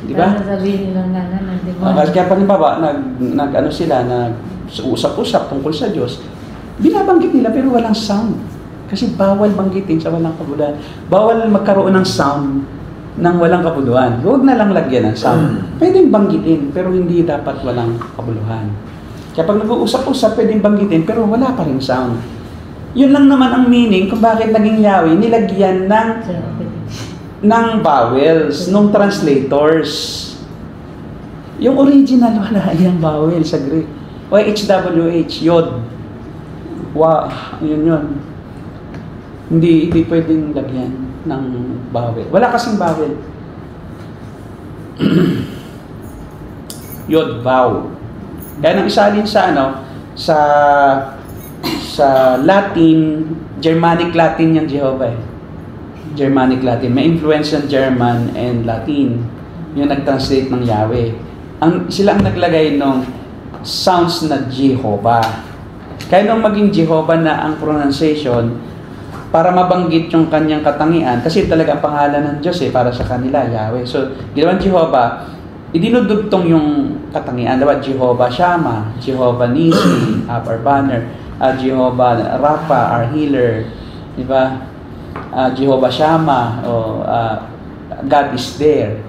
Diba? Sasabihin nilang gano'n, di ba? Kaya palimbawa, nag-ano sila, nag-usap-usap tungkol sa Diyos, binabanggit nila pero walang sound. Kasi bawal banggitin sa walang kabuluhan. Bawal magkaroon ng sound ng walang kabuluhan. Huwag na lang lagyan ng sound. Pwedeng banggitin, pero hindi dapat walang kabuluhan. Kaya pag nag-uusap-usap, pwedeng banggitin, pero wala pa rin sound. Yun lang naman ang meaning kung bakit naging Yahweh, nilagyan ng vowels, nung translators. Yung original, wala yung vowel sa Greek. YHWH, Yod. Wow, yun. Hindi pwedeng lagyan ng vowel. Wala kasing vowel. Yod, vow. Kaya nang isalin sa Latin, Germanic Latin yung Jehovah. Germanic Latin. May influence ng German and Latin. Yung nag-translate ng Yahweh. Sila ang naglagay ng sounds na Jehovah. Kaya nung maging Jehovah na ang pronunciation, para mabanggit yung kanyang katangian, kasi talaga ang pangalan ng Diyos para sa kanila, Yahweh. So, ginawang Jehovah, idinudugtong yung katangian. Diba? Jehovah Shammah, Jehovah Nisi, our banner, Jehovah Rapha, our healer, diba? Jehovah Shammah, God is there.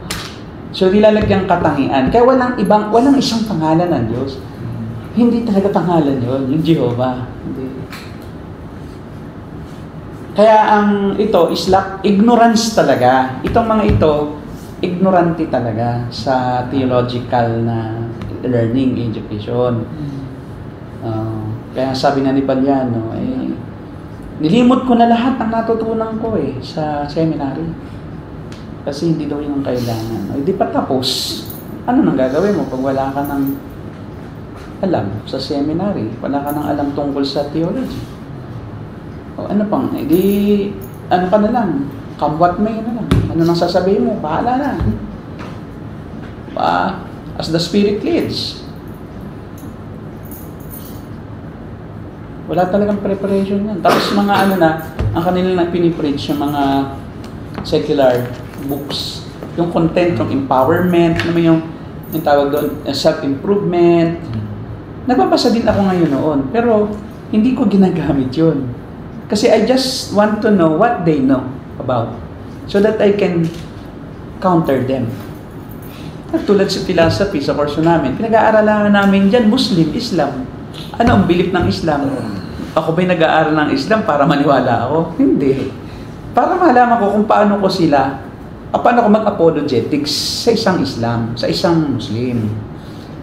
So, nilalagyan katangian. Kaya walang isang pangalan ng Diyos. Hindi talaga pangalan yun, yung Jehovah. Hindi. Kaya ito is ignorance talaga. Itong mga ito, ignorante talaga sa theological na learning, education. Kaya sabi na ni Pagliano, nilimot ko na lahat ng natutunan ko sa seminary. Kasi hindi daw yun ang kailangan. Di pa tapos. Ano nang gagawin mo pag wala ka ng alam sa seminary? Wala ka ng alam tungkol sa theology. O ano pang, ano ka na lang, come what may na lang. Ano nang sasabihin mo? Bahala na. As the Spirit leads. Wala talagang preparation yan. Tapos mga ang kanilang pinipreach, yung mga secular books. Yung content, yung empowerment, yung tawag doon, self-improvement. Nagbabasa din ako ngayon noon, pero hindi ko ginagamit yun. Kasi I just want to know what they know about so that I can counter them. At tulad sa philosophy, sa kurso namin, pinag-aaralan namin dyan, Muslim, Islam. Ano ang belief ng Islam? Ako ba'y nag-aaral ng Islam para maniwala ako? Hindi. Para malaman ko kung paano ko paano ko mag-apologetics sa isang Islam, sa isang Muslim.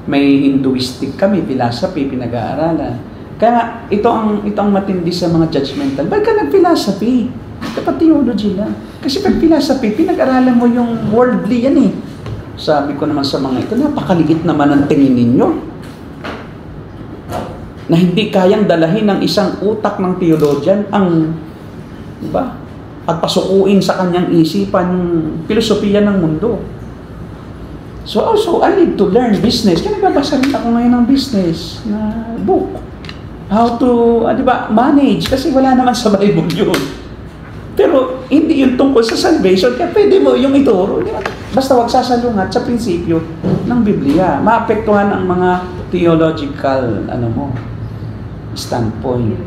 May Hinduistic kami, philosophy, pinag-aaralan. Kaya ito ang matindi sa mga judgmental. Ba't ka nag-philosophy? Dapat theology lang. Kasi pag philosophy, pinag-aralan mo yung worldly yan Sabi ko naman sa mga ito, napakaliit naman ang tingin ninyo. na hindi kayang dalahin ng isang utak ng theologian ang, di ba? At pasukuin sa kanyang isipan yung filosofiya ng mundo. So also, I need to learn business. Kaya nagbabasa rin ako ngayon ng business na book. How to, di ba, manage. Kasi wala naman sa Bible yun. Pero hindi yun tungkol sa salvation. Kaya pwede mo yung ituro. Di ba? Basta wag sasalungat sa prinsipyo ng Biblia. Maapektuhan ang mga theological, standpoint.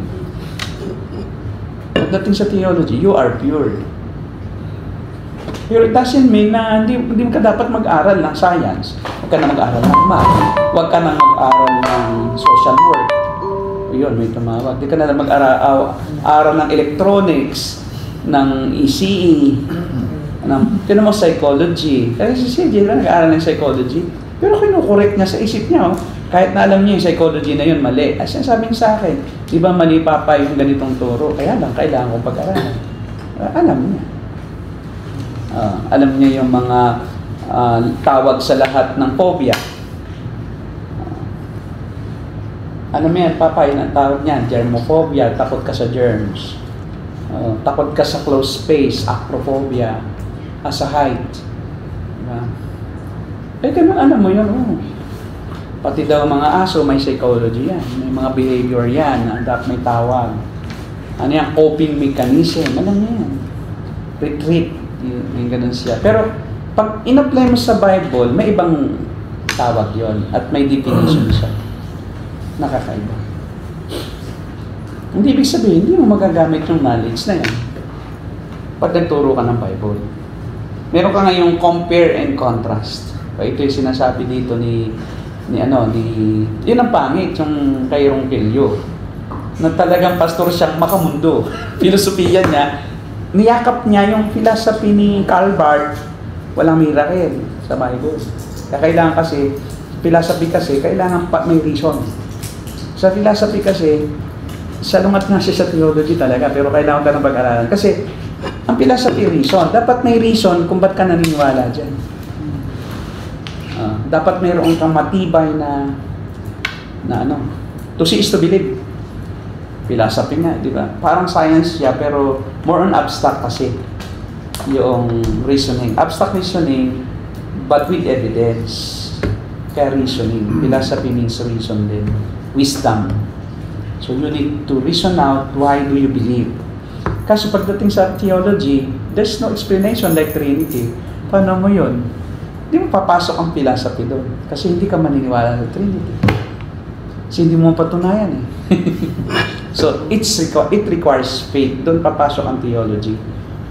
Pagdating sa theology, you are pure. Pero it doesn't mean na hindi ka dapat mag-aral ng science. Huwag ka na mag-aral ng math. Huwag ka na mag-aral ng social work. Yun, may tumawag. Hindi ka na mag-aral ng electronics, ng ECE, ng psychology. Kasi si CJ nag-aaral ng psychology. Pero kinukorek niya sa isip niya, kahit na alam niya yung psychology na yun, mali. As sabi niya sa akin, di ba mali papa yung ganitong turo? Kaya lang, kailangan kong pag-aralan. Alam niya. Alam niya yung mga tawag sa lahat ng phobia. Alam niya, papa, yun ang tawag niyan, germophobia, takot ka sa germs. Takot ka sa close space, acrophobia, sa height. Diba? Ganun, alam mo yun, Pati daw mga aso, may psychology yan. May mga behavior yan na dapat may tawag. Ano yan? Coping mechanism. Alam niya yan. Retreat. Yung ganun siya. Pero, pag in-apply mo sa Bible, may ibang tawag yon at may definition siya. Nakakaiba. Hindi ibig sabihin, hindi mo magagamit yung knowledge na yan. Pag nagturo ka ng Bible. Meron ka ngayong compare and contrast. Ito yung sinasabi dito yun ang pangit, yung kay Ronquillo, na talagang pastor siyang makamundo. Filosofiya niya, niyakap niya yung philosophy ni Karl Barth, walang miracle sa Bible. Kaya kailangan kasi, philosophy kasi, kailangan may reason. Sa philosophy kasi, salungat nga siya sa theology talaga, pero kailangan ka ng pag-aralan. Kasi, ang philosophy reason, dapat may reason kung ba't ka naniniwala dyan. Dapat mayroon kang matibay na to see is to believe. Philosophy nga, di ba? Parang science siya, pero more on abstract kasi yung reasoning. Abstract reasoning, but with evidence. Kaya reasoning. Philosophy means reason din. Wisdom. So you need to reason out, why do you believe? Kasi pagdating sa theology, there's no explanation like Trinity. Paano mo yun? Hindi mo papasok ang philosophy doon. Kasi hindi ka maniniwala sa Trinity. Kasi hindi mo patunayan eh. So, it requires faith. Doon papasok ang theology.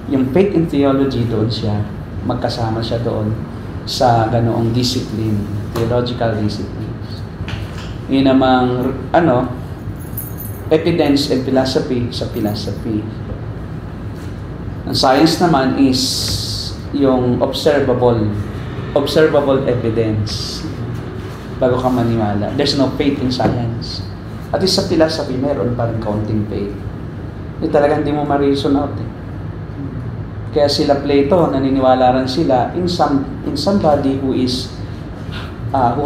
Yung faith in theology, doon siya. Magkasama siya doon sa ganoong discipline. Theological disciplines. Yun namang, evidence and philosophy sa philosophy. Ang science naman is yung observable evidence bago ka maniwala. There's no faith in science. At least sa philosophy, meron pa rin kaunting faith. Talagang hindi mo ma-reason out eh. Kaya sila Plato, naniniwala rin sila in somebody who has a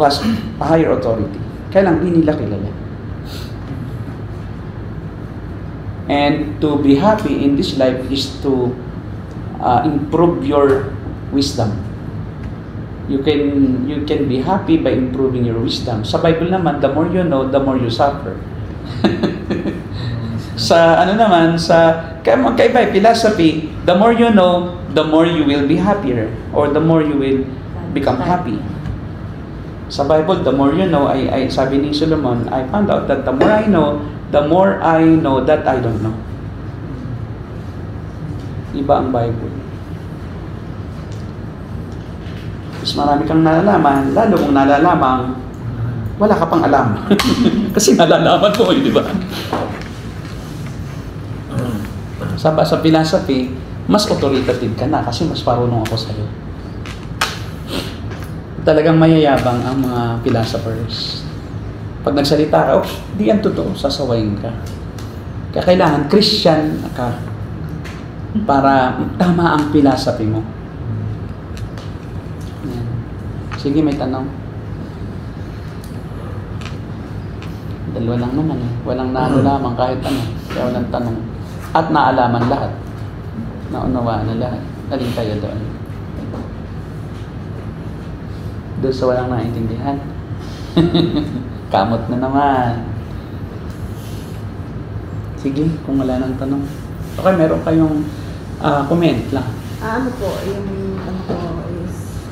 higher authority. Kaya lang, hindi nila kilala. And to be happy in this life is to improve your wisdom. You can be happy by improving your wisdom. Sa Bible naman, the more you know, the more you suffer. Kaiba, philosophy, the more you know, the more you will be happier, or the more you will become happy. Sa Bible, the more you know, sabi ni Solomon, I found out that the more I know that I don't know. Iba ang Bible. Mas marami kang nalalaman, lalo mong nalalamang wala ka pang alam. Kasi nalalaman mo, di ba? Sa philosophy, mas authoritative ka na kasi mas parunong ako sa'yo. Talagang mayayabang ang mga philosophers. Pag nagsalita ka, di yan totoo, sasawayin ka. Kaya kailangan Christian ka para tama ang philosophy mo. Sige, may tanong. Dalawa lang naman eh. Walang nalaman kahit ano. Kaya walang tanong. At naalaman lahat. Naunawaan na lahat. Alin kayo doon? Doon sa walang naintindihan. Kamot na naman. Sige, kung wala nang tanong. Okay, meron kayong comment lang. Ano po, yung ano ko is,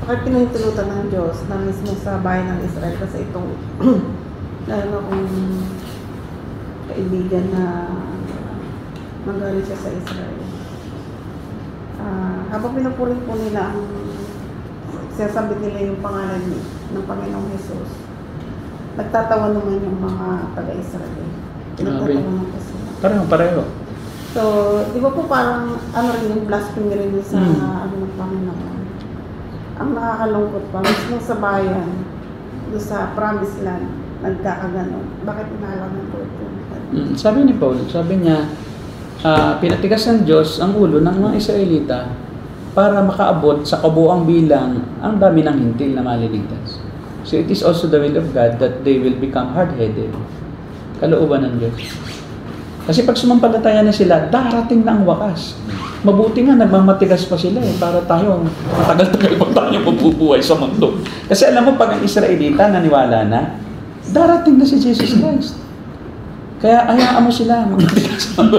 bakit pinahintulutan ng Diyos na mismo sa bayan ng Israel kasi itong lalo na kung kaibigan na magaling siya sa Israel. Habang pinupuri po nila ang sinasabi nila yung pangalan ng Panginoong Jesus, nagtatawa naman yung mga taga-Israel. Nagtatawa naman po sila. Pareho. So, di ba po parang ano rin yung blasphemy rin sa ano ng Panginoon. Ang nakakalungkot pa, mismo sa bayan, doon sa promised land, nagkakaganon. Bakit inalaman po ito? Sabi ni Paul, sabi niya, pinatigas ng Diyos ang ulo ng mga Israelita para makaabot sa kabuuang bilang ang dami ng hintil na maliligtas. So it is also the will of God that they will become hard-headed. Kalooban ng Diyos. Kasi pag sumampalataya na sila, darating na ang wakas. Mabuti nga, nagmamatigas pa sila para tayo, matagal-tagal pa tayo mabubuhay sa mundo. Kasi alam mo, pag ang Israelita naniwala na, darating na si Jesus Christ. Kaya ayaan mo sila magmatigas. Ang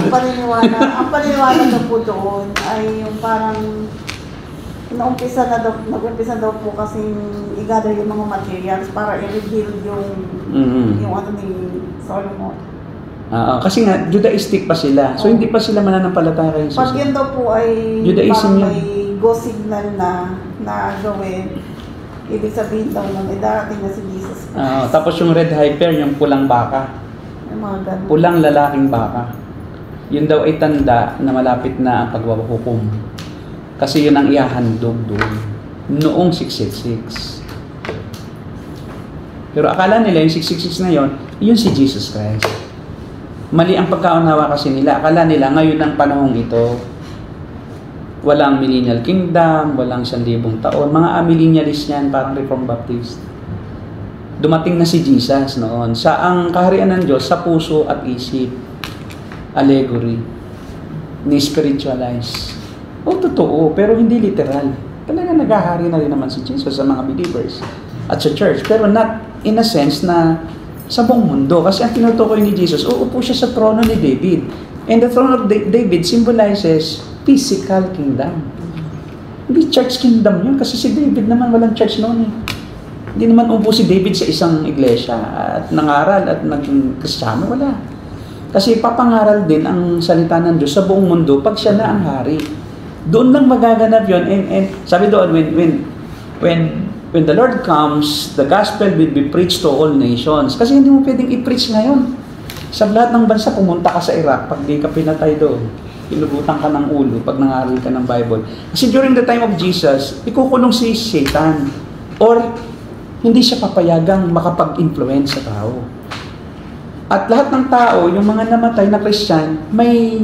paniniwala na po doon ay yung parang nag-umpisa daw po kasi i-gather yung mga materials para i-rebuild yung ano ni Solomon. Kasi nga, Judaistic pa sila. So, hindi pa sila mananampalataya kay Jesus. Pag yun daw po ay Judaism parang may go signal na gawin, ibig sabihin daw nun, darating na si Jesus Christ. Tapos yung red heifer, yung pulang baka. Yung mga ganun. Pulang lalaking baka. Yun daw ay tanda na malapit na ang pagwawahukom. Kasi yun ang ihahandog doon. Noong 666. Pero akala nila yung 666 na yun si Jesus Christ. Mali ang pagkaunawa kasi nila. Akala nila ngayon ang panahong ito, walang millennial kingdom, walang 1,000 taon. Mga amillennialist yan, parang Reformed Baptist. Dumating na si Jesus noon. Sa ang kaharian ng Diyos, sa puso at isip. Allegory. Ni-spiritualize. Totoo, pero hindi literal. Talaga naghahari na rin naman si Jesus sa mga believers at sa church. Pero not in a sense na sa buong mundo. Kasi ang tinutukoy ni Jesus, uupo siya sa trono ni David. And the throne of David symbolizes physical kingdom. Hindi church kingdom yun. Kasi si David naman walang church noon eh. Hindi naman upo si David sa isang iglesia at nangaral at naging Kristiyano. Wala. Kasi papangaral din ang salita ng Diyos sa buong mundo pag siya na ang hari. Doon lang magaganap yun. And sabi doon, when the Lord comes, the gospel will be preached to all nations. Kasi hindi mo pwedeng i-preach ngayon. Sa lahat ng bansa, pumunta ka sa Iraq, pag di ka pinatay doon, pinugutan ka ng ulo pag nangaral ka ng Bible. Kasi during the time of Jesus, ikukulong si Satan. Or, hindi siya papayagang makapag-influence sa tao. At lahat ng tao, yung mga namatay na Christian, may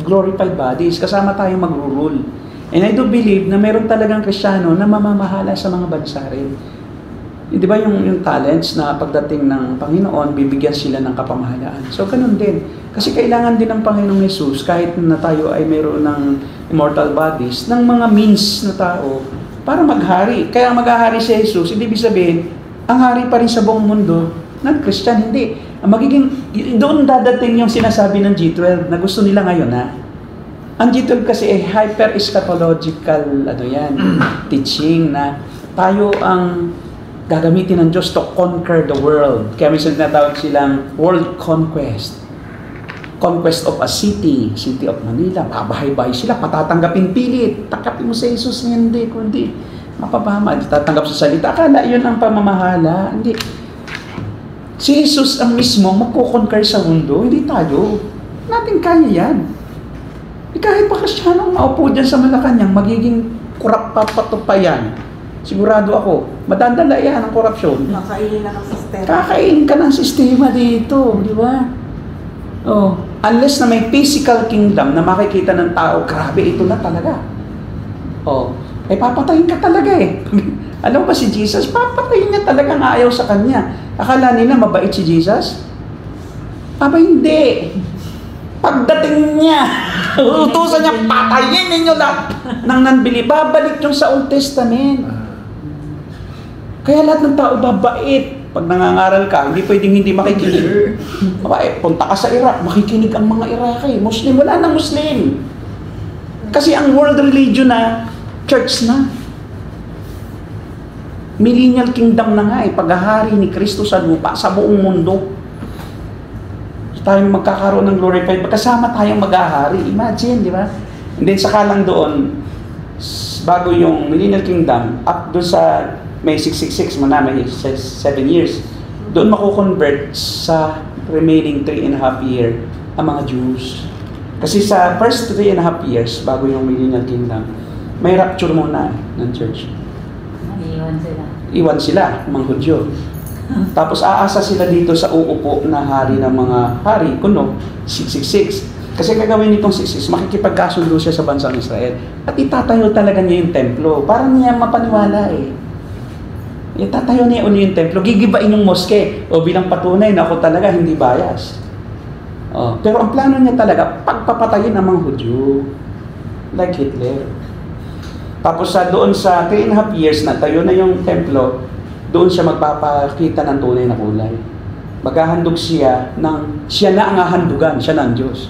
glorified bodies. Kasama tayo magro-rule. And I do believe na meron talagang Kristiyano na mamamahala sa mga bansa rin. Di ba yung talents na pagdating ng Panginoon, bibigyan sila ng kapamahalaan. So, ganun din. Kasi kailangan din ng Panginoong Jesus, kahit na tayo ay meron ng immortal bodies, ng mga means na tao para maghari. Kaya maghahari si Jesus, hindi ibig sabihin, ang hari pa rin sa buong mundo, non-Christian, hindi. Doon dadating yung sinasabi ng G12 na gusto nila ngayon ha. Ang G12 kasi ay hyper-eschatological teaching na tayo ang gagamitin ng Diyos to conquer the world. Kaya may sinatawag silang world conquest. Conquest of a city, City of Manila. Babahay-bahay sila, patatanggapin pilit. Takapin mo sa Jesus, hindi, kundi mapapahama. Tatanggap sa salita. Akala yun ang pamamahala. Hindi. Si Jesus ang mismo magko-conquer sa mundo, hindi tayo. Natin kaya yan. Kahit pa Kristiyano maupo dyan sa Malacanang, magiging kurap pa yan. Sigurado ako, madadala yan ang korupsyon. Kakainin na ng sistema. Kakainin ka ng sistema dito, di ba? Unless na may physical kingdom na makikita ng tao, grabe, ito na talaga. Ay papatayin ka talaga eh. Alam mo ba si Jesus, papatayin niya talagang ayaw sa kanya. Akala nila mabait si Jesus? Aba hindi. Pagdating niya, utusan niya, patayin ninyo lahat ng nanbili. Babalik yung sa Old Testament. Kaya lahat ng tao babait. Pag nangangaral ka, hindi pwedeng hindi makikinig. Punta ka sa Iraq, makikinig ang mga Iraqi. Muslim, wala nang Muslim. Kasi ang world religion na, church na. Millennial kingdom na nga paghahari ni Kristo sa lupa, sa buong mundo. Tayong magkakaroon ng glorified, kasama tayong maghahari. Imagine, di ba? And then saka lang doon, bago yung millennial kingdom, up doon sa may 666 mo na, may 7 years, doon mako-convert sa remaining 3.5 year ang mga Jews. Kasi sa first 3.5 years, bago yung millennial kingdom, may rapture muna ng church. Iwan sila, mga Hudyo. Tapos aasa sila dito sa uupo na hari ng mga hari, kuno, 666. Kasi gagawin nitong 666, makikipagkasundo siya sa bansang Israel. At itatayo talaga niya yung templo. Para niya mapaniwala Itatayo niya yung templo. Gigibain yung moske. O bilang patunay na ako talaga hindi bias. Pero ang plano niya talaga, pagpapatayin ng mga Hudyo. Like Hitler. Tapos doon sa 3.5 years na tayo na yung templo, doon siya magpapakita ng tunay na kulay. Maghahandog siya na ang hahandugan, siya ng Diyos.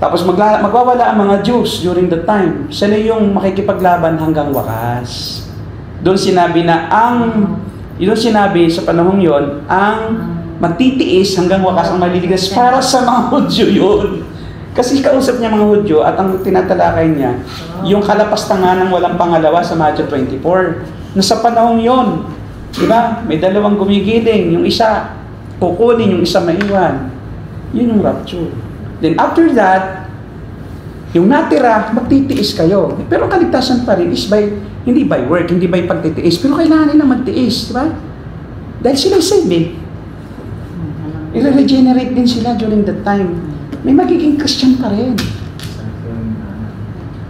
Tapos magwawala ang mga Jews during the time. Siya na yung makikipaglaban hanggang wakas. Doon sinabi na yun sinabi sa panahong yon, ang magtitiis hanggang wakas ang maliligtas para sa mga Hudyo yun. Kasi kausap niya mga Hudyo at ang tinatalakay niya, yung kalapastangan ng walang pangalawa sa Matthew 24. Na sa panahong yon, di ba? May dalawang gumigiling, yung isa kukunin, yung isa maiwan. Yun yung rapture. Then after that, yung natira, magtitiis kayo. Pero kaligtasan pa rin is hindi by work, hindi by pagtitiis. Pero kailangan nila magtiis, di ba? Dahil sila saved I-regenerate din sila during that time. May magiging Christian pa rin.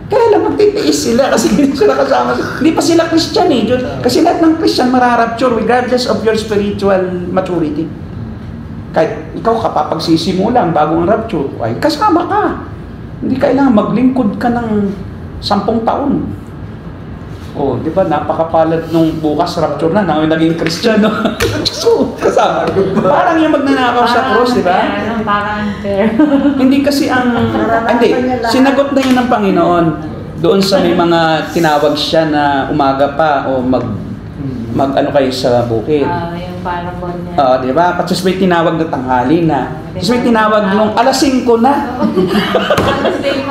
Kaya lang magtitiis sila kasi hindi sila kasama. Hindi pa sila Christian Kasi lahat ng Christian mararapture regardless of your spiritual maturity. Kahit ikaw kapapagsisimula ang bagong rapture, ay kasama ka. Hindi kailangan maglingkod ka ng 10 taon. Di ba, napakapalad nung bukas rapture na naging Christian, no? So, kasama. Parang yung magnanakaw sa cross, di ba? Parang unfair. Hindi kasi sinagot na yun ng Panginoon. Doon sa may mga tinawag siya na umaga pa o mag-ano kayo sa bukid. Yung parabon niya. Di ba? Tapos may tinawag na tanghali na. Tapos may tinawag nung alas 5 na.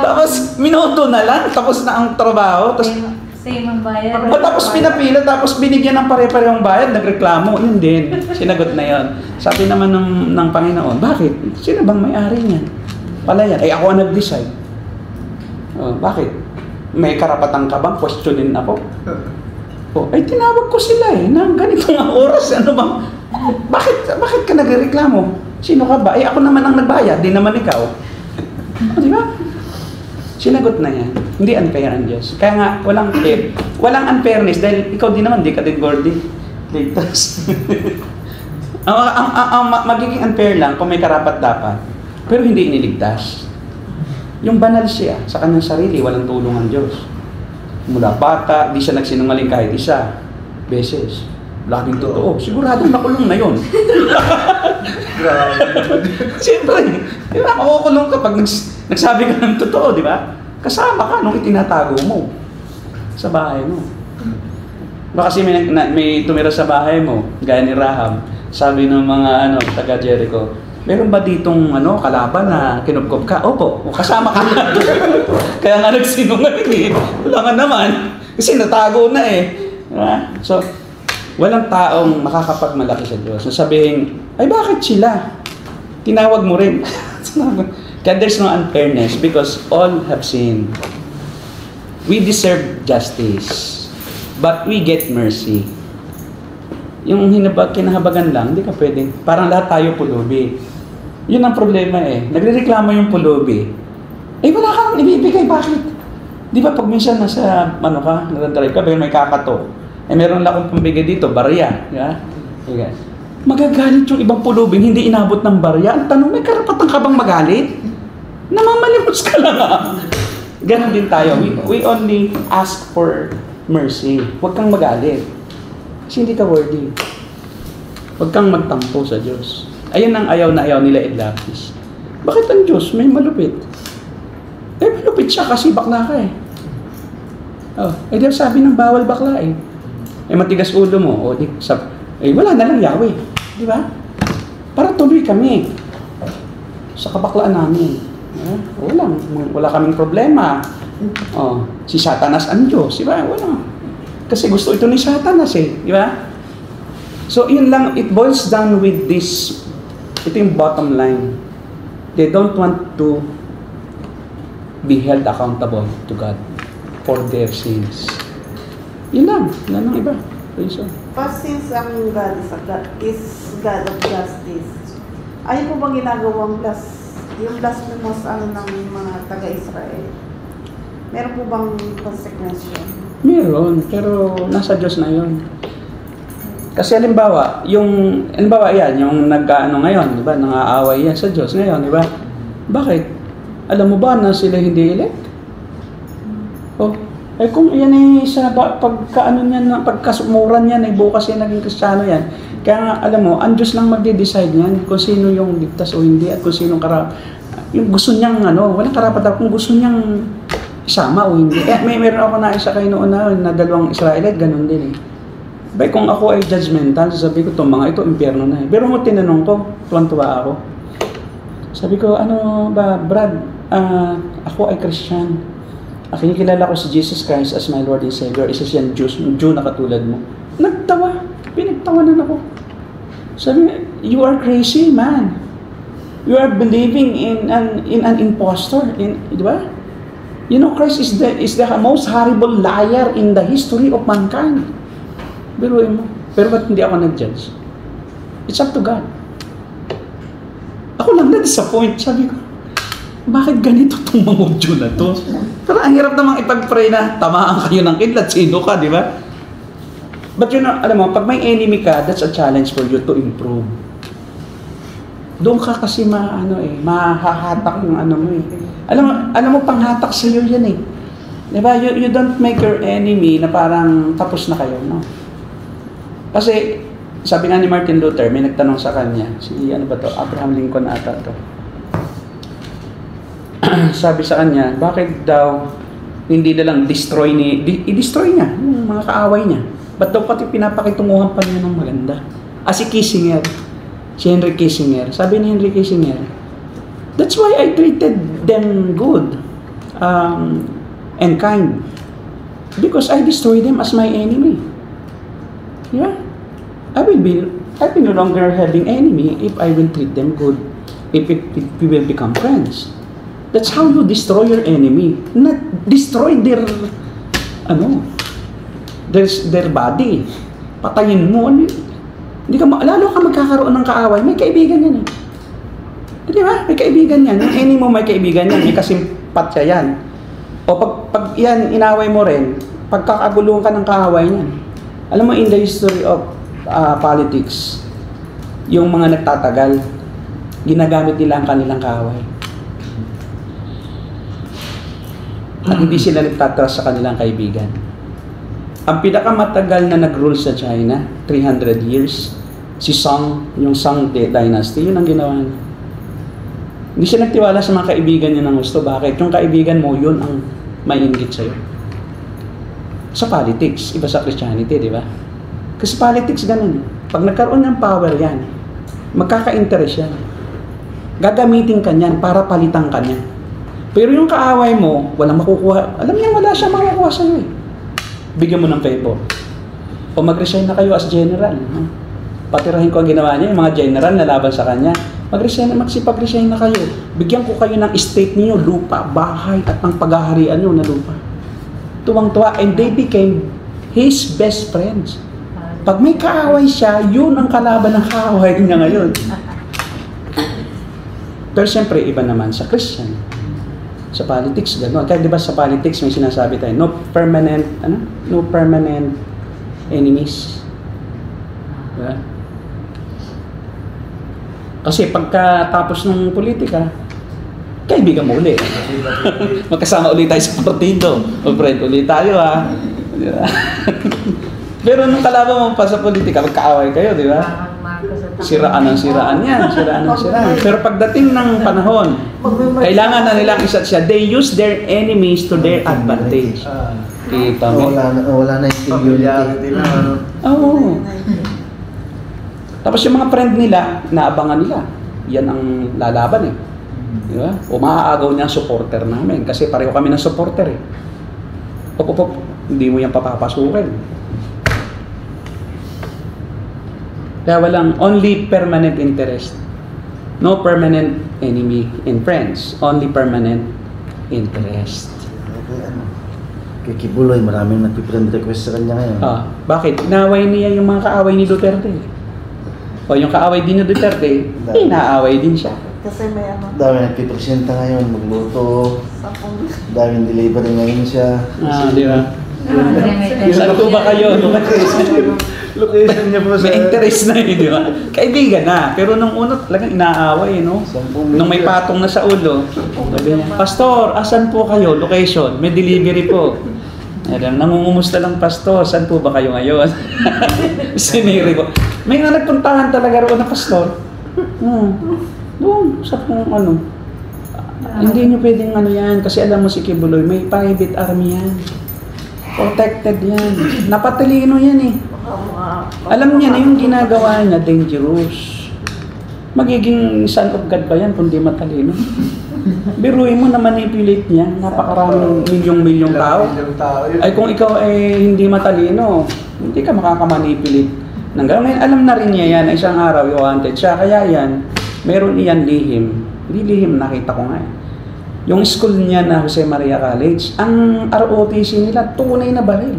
Tapos minuto na lang, tapos na ang trabaho. Tapos same ang bayad. Tapos pinapila, tapos binigyan ng pare-parehong bayad, nagreklamo. Yun din. Sinagot na yun. Sabi naman ng Panginoon, bakit? Sino bang may-ari niyan? Pala yan. Ako ang nag-decide. Bakit? May karapatan ka bang questionin ako? Tinawag ko sila na ganito nga oras. Ano bang? Bakit ka nagreklamo? Sino ka ba? Ako naman ang nagbayad, di naman ikaw. Di ba? Sinagot na yan. Hindi unfair ang Diyos. Kaya nga, walang unfairness dahil ikaw din naman, di ka din gordy. Ligtas. ang magiging unfair lang kung may karapat-dapat, pero hindi iniligtas. Yung banal siya sa kanyang sarili, walang tulong ang Diyos. Mula bata, di siya nagsinungaling kahit isa beses. Laging totoo. Siguradong nakulong na yun. Siyempre, di ba, makukulong ka pag nagsabi ka ng totoo, di ba? Kasama ka nung itinatago mo sa bahay mo. Baka kasi may tumira sa bahay mo, gaya ni Rahab. Sabi ng mga taga Jericho, meron ba ditong kalaban na kinupkop ka? Opo, kasama ka na. Kaya nga nagsinungaling Wala nga naman. Kasi natago na Diba? So, walang taong makakapagmalaki sa Diyos. Sabihin, ay bakit sila? Tinawag mo rin. Kaya there's no unfairness because all have sinned. We deserve justice, but we get mercy. Yung kinahabagan lang, hindi ka pwedeng. Parang lahat tayo pulubi. Yun ang problema Nagrereklamo yung pulubi. Wala kang ibibigay. Bakit? Di ba pag minsan nasa, nadadrive ka, pero may kakato. meron lang akong pambigay dito, barya. Yeah? Okay. Magagalit yung ibang pulubing, hindi inabot ng barya. Ang tanong, may karapatan ka bang magalit? Namamalimos ka lang Ganon din tayo. We only ask for mercy. Huwag kang magalit. Kasi hindi ka worthy. Huwag kang magtampo sa Diyos. Ayun ang ayaw na ayaw nila Idlapis. Bakit ang Diyos may malupit? Malupit siya kasi bakla ka di sabi ng bawal bakla matigas ulo mo. Wala na lang Yahweh. Di ba? Para tuloy kami sa kabaklaan namin. Wala kaming problema. Si Satanas ang Diyos. Di ba? Wala. Kasi gusto ito ni Satanas di ba? So, yun lang. It boils down with this. Ito yung bottom line. They don't want to be held accountable to God for their sins. Yun lang. Wala nang iba. But since ang God is God of justice, ayun po bang ginagawang yung blasphemous ng mga taga-Israel? Meron po bang consequence yun? Meron, pero nasa Diyos na yun. Kasi halimbawa, yung nag-ano ngayon, di ba? Nangaaway yan sa Diyos ngayon, di ba? Bakit? Alam mo ba na sila hindi elect? Kung yan sa pagkaano niyan, pagkasumuran niyan, bukas yan naging Kristiyano yan. Kaya nga, alam mo, ang Diyos lang magde-decide niyan kung sino yung ligtas o hindi at kung sino yung gusto niyang walang karapat-dapat kung gusto niyang isama o hindi. Meron ako naisa kayo noon na dalawang Israelite, ganun din kung ako ay judgmental, sabi ko, itong mga ito, impyerno na Pero mo tinanong ko, tuwan-tuwa ako. Sabi ko, Brad, ako ay Christian. Kinikilala ko si Jesus Christ as my Lord and Savior. Isa siyang Jew na katulad mo. Nagtawa. Pinagtawanan ako. Sabi, you are crazy, man. You are believing in an impostor. Di ba? You know, Christ is the most horrible liar in the history of mankind. Biruin mo. Pero ba't hindi ako nag-judge? It's up to God. Ako lang na-disappoint. Sabi ko, bakit ganito itong mga Diyo na to? Pero ang hirap namang ipag-pray na tamaan kayo ng kidlat. Sino ka, di ba? But alam mo, pag may enemy ka, that's a challenge for you to improve. Doon ka kasi mahahatak yung mo Alam mo, panghatak sa'yo yan Di ba? You don't make your enemy na parang tapos na kayo, no? Kasi, sabi nga ni Martin Luther, may nagtanong sa kanya, Abraham Lincoln ata to. Sabi sa kanya, bakit daw hindi na lang i-destroy niya yung mga kaaway niya? Ba't daw pati pinapakitunguhan pa niya ng maganda? Si Kissinger, si Henry Kissinger, sabi ni Henry Kissinger, that's why I treated them good and kind. Because I destroy them as my enemy. Yeah. I will be no longer having enemy if I will treat them good. If we will become friends. That's how you destroy your enemy. Not destroy their body. Patayin mo. Lalo ka magkakaroon ng kaaway. May kaibigan yan Di ba? May kaibigan yan. Yung enemy mo may kaibigan yan. May kasimpat siya yan. O pag yan, inaway mo rin, pagkakaguluhan ka ng kaaway niyan. Alam mo, in the history of politics, yung mga nagtatagal, ginagamit nila ang kanilang kaaway. At hindi sila nagtatrust sa kanilang kaibigan. Ang pinakamatagal na nag-rule sa China, 300 years, si Song, yung Song Dynasty, yun ang ginawa niya. Hindi siya nagtiwala sa mga kaibigan niya ng gusto. Bakit? Yung kaibigan mo, yun ang may inggit sa'yo. Sa politics, iba sa Christianity, di ba? Kasi politics ganun. Pag nagkaroon ng power yan, magkaka-interest yan. Gagamitin ka niyan para palitan ka niyan. Pero yung kaaway mo, walang makukuha. Alam niya, wala siya makukuha sa'yo Bigyan mo ng favor. O mag-resign na kayo as general. Patirahin ko ang ginawa niya, yung mga general na laban sa kanya. Magsipag-resign na kayo. Bigyan ko kayo ng estate niyo, lupa, bahay, at ang paghaharian niyo na lupa. Tuwang-tuwa, and they became his best friends. Pag may kaaway siya, yun ang kalaban ng kaaway niya ngayon. Pero siyempre, iba naman sa Christian. Sa politics, gano'n. Kaya di ba sa politics may sinasabi tayo, no permanent enemies. Diba? Kasi pagkatapos ng politika, kaibigan mo ulit. Magkasama ulit tayo sa partido. Mag-friend ulit tayo, ha? Diba? Pero nung kalaban mo pa sa politika, magkaaway kayo, di ba? Parang Marcos at Siraan ng siraan yan. Siraan ng siraan. Pero pagdating ng panahon, kailangan na nilang isa't siya. They use their enemies to their advantage. Kita mo? Wala na yung unity. Familiarity na, ano. Oo. Tapos yung mga friend nila, naabangan nila. Yan ang lalaban eh. Di ba? O maaagaw niya ang supporter namin. Kasi pareho kami ng supporter eh. Op, hindi mo yan papapasukin. Kaya walang only permanent interest. No permanent enemy in friends. Only permanent interest. Kay Kibuloy, maraming nagpi-friend request sa kanya ngayon. Bakit? Inaaway niya yung mga kaaway ni Duterte. O yung kaaway din ni Duterte, inaaway din siya. Kasi may ano, Dami nagpipresenta ngayon, magluto. 10 Daming delivery ngayon siya. Di ba? Saan po ba kayo? Location niya po sa... May interest na di ba? Kaibigan na. Pero nung una talagang inaaway, no? 10 Nung may patong na sa ulo, sabi niya, Pastor, asan po kayo? Location, may delivery po. Nangungumusta lang, Pastor, saan po ba kayo ngayon? Siniri ko. May nga nagpuntahan talaga roon na Pastor. Doon, sa kung ano. Hindi nyo pwedeng ano yan, kasi alam mo si Kibuloy, may private army yan. Protected yan. Napatalino yan eh. Alam niya na yung ginagawa niya, dangerous. Magiging son of God ba yan kung di matalino? Biruin mo na manipulate niya, napakaraming milyong-milyong tao. Ay kung ikaw ay hindi matalino, hindi ka makakamanipulate. Ngayon, alam na rin niya yan, isang araw i-wanted siya. Kaya yan, meron iyan lihim. Hindi lihim, nakita ko nga eh. Yung school niya na Jose Maria College, ang ROTC nila, tunay na baril.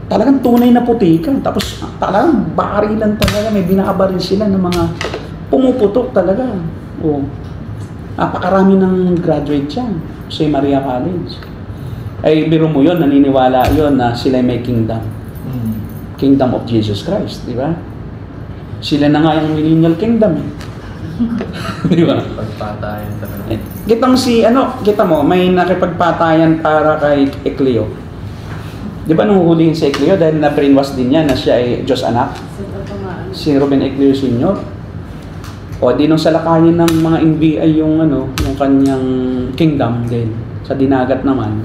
Talagang tunay na putikan. Tapos talagang barilan talaga. May binabaril sila ng mga pumuputok talaga. Napakarami ng graduate yan. Jose Maria College. Ay, biro mo yun, naniniwala yun na sila may kingdom. Kingdom of Jesus Christ, di ba? Sila na nga yung millennial kingdom eh. Di ba? Pagpatayan talaga. Kita mo, may nakipagpatayan para kay Ecleo. Di ba nung huhulihin si Ecleo dahil na-brainwash din niya na siya ay Diyos anak? Si Ruben Ecleo Sr. O di nung salakayin ng mga NBI yung kanyang kingdom din. Sa dinagat naman.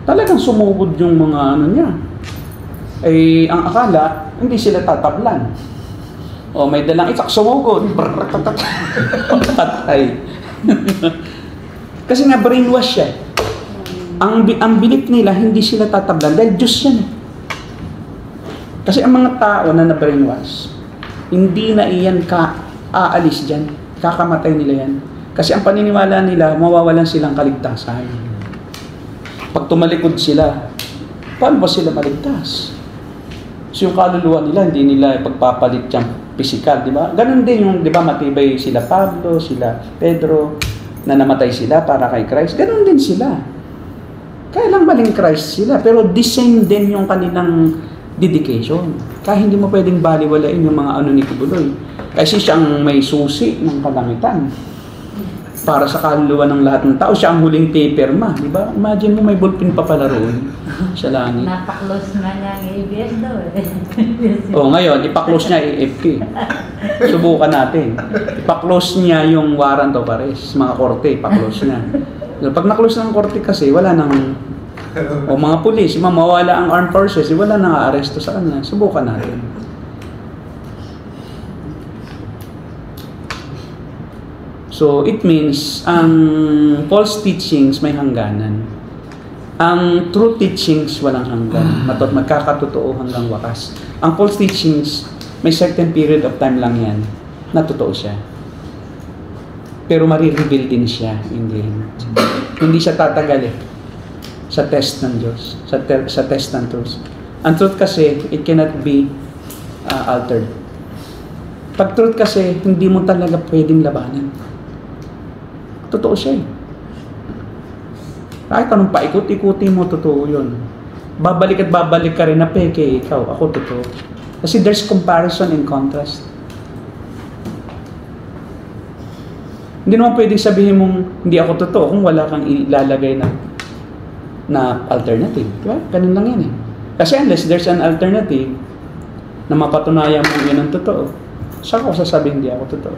Talagang sumugod yung mga niya. Ay, ang akala, hindi sila tatablan. O may dalang itak, sumugod. Patay. Kasi nga brainwash siya. Ang belief nila, hindi sila tatablan dahil Diyos yan eh. Kasi ang mga tao na na-brainwash, hindi na iyan aalis dyan. Kakamatay nila yan. Kasi ang paniniwala nila, mawawalan silang kaligtasan. Pag tumalikod sila, paano ba sila maligtas? So yung kaluluwa nila, hindi nila pagpapalit yung physical, di ba? Ganon din yung, di ba, matibay sila Pablo, sila Pedro, na namatay sila para kay Christ. Ganon din sila. Kaya lang maling Christ sila, pero the same din yung kanilang dedication. Kaya hindi mo pwedeng baliwalain yung mga ni Kibuloy. Kasi siyang may susi ng kalangitan. Para sa kaluluwa ng lahat ng tao, siya ang huling paperma, di ba? Imagine mo may ballpen pa pala roon sa langit. Napaklose na niya ang ABS daw eh. Ngayon, ipaklose niya AFP. Subukan natin. Ipaklose niya yung warrant of arrest. Mga korte, ipaklose niya. Pag naklose ng korte kasi, wala nang... mga pulis, mawala ang armed forces, wala nang aaresto sa kanya. Subukan natin. So, it means, ang false teachings may hangganan. Ang true teachings walang hanggan. Magkakatotoo hanggang wakas. Ang false teachings, may certain period of time lang yan na totoo siya. Pero marireveal din siya in the end. Hindi siya tatagal eh sa test ng Diyos, sa test ng truth. Ang truth kasi, it cannot be altered. Pag truth kasi, hindi mo talaga pwedeng labanan. Totoo siya eh. Kahit anong paikot-ikuti mo, totoo yun. babalik at babalik ka rin na peke, ikaw, ako totoo. Kasi there's comparison and contrast. Hindi naman pwedeng sabihin mong hindi ako totoo kung wala kang ilalagay na alternative. Diba? Ganun lang yan eh. Kasi unless there's an alternative na mapatunayan mo yun ang totoo, saka ko sasabihin hindi ako totoo.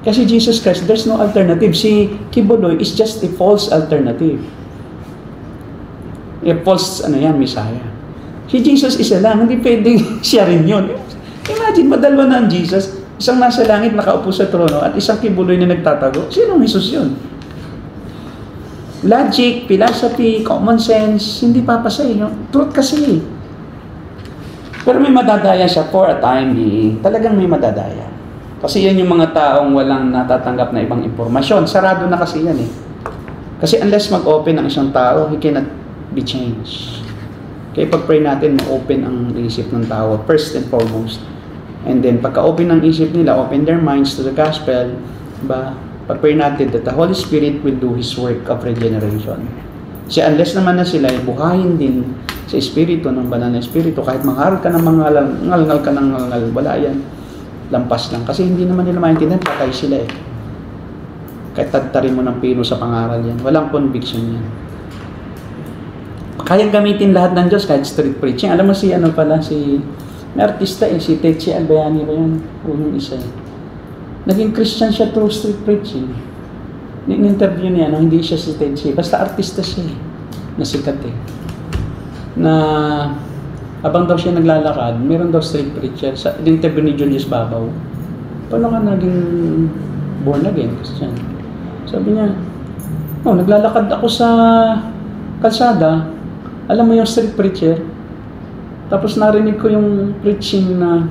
Kasi Jesus Christ, there's no alternative. Si Kibuloy is just a false alternative. A false, Messiah. Si Jesus isa lang, hindi pwedeng siya rin yun. Imagine, madalwa na ang Jesus. Isang nasa langit nakaupo sa trono at isang Kibuloy na nagtatago. Sinong Jesus yun? Logic, philosophy, common sense, hindi papasay. Truth kasi. Pero may madadaya siya for a time being. Talagang may madadaya. Kasi yan yung mga taong walang natatanggap na ibang impormasyon. Sarado na kasi yan eh. Kasi unless mag-open ang isang tao, he cannot be changed. Kaya pag-pray natin, ma-open ang isip ng tao, first and foremost. And then, pagka-open ng isip nila, open their minds to the gospel, pag-pray natin that the Holy Spirit will do His work of regeneration. Kasi unless naman na sila ay buhayin din sa Espiritu, ng banal na Espiritu, kahit mangaral ka ng ngal ka ng ngal, wala yan. Lampas lang. Kasi hindi naman nila maintindihan, patay sila eh. Kahit tagtarin mo ng pino sa pangaral yan. Walang conviction yan. Kaya gamitin lahat ng Diyos kahit street preaching. Alam mo may artista si Techi Albayani ba yan? O yung isa eh. Naging Christian siya through street preaching. In-interview niya, hindi siya si Techi. Basta artista siya eh. Nasikat eh. Na habang daw siya naglalakad, meron daw street preacher. In-interview ni Julius Babaw. Paano ka naging born again? Christian? Sabi niya, naglalakad ako sa kalsada. Alam mo yung street preacher? Tapos narinig ko yung preaching na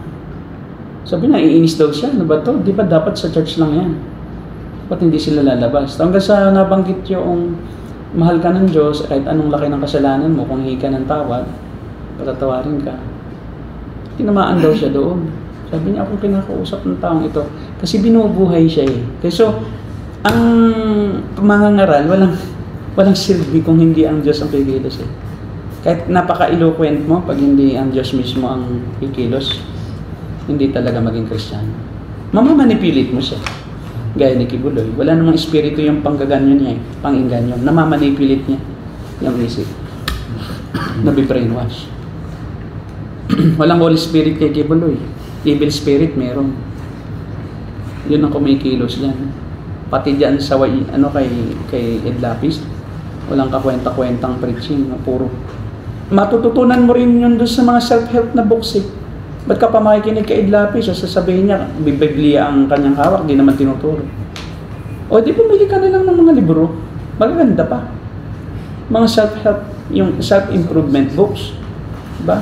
sabi na, iinis daw siya. Ano ba to? Di ba dapat sa church lang yan? Ba't hindi sila lalabas? Hanggang sa nabanggit yung mahal ka ng Diyos, kahit anong laki ng kasalanan mo, kung hihingi ka ng tawad, patatawarin ka. Tinamaan daw siya doon. Sabi niya, ako kinakausap ng taong ito. Kasi binubuhay siya eh. So, ang mangangaral, walang silbi kung hindi ang Diyos ang kikilos eh. Kahit napaka-eloquent mo, pag hindi ang Diyos mismo ang kikilos, hindi talaga maging Kristiyano. Mamamanipilit mo siya. Gaya ni Kibuloy. Wala namang espiritu yung panggaganyo niya eh. Pang-inganyo. Namamanipilit niya yung isip. Nabi-brainwash. Walang Holy Spirit kay Kibuloy. Evil Spirit meron. Yun ang kumikilos dyan. Pati dyan sa kay Ed Lapis, walang kakwenta-kwentang preaching. Puro. Matututunan mo rin yun doon sa mga self-help na books eh. Ba't ka pa makikinig kay Ed Lapis? Sasabihin niya, Biblia ang kanyang hawak, di naman tinuturo. O di bumili ka na lang ng mga libro. Magaganda pa. Mga self-help, yung self-improvement books. Diba?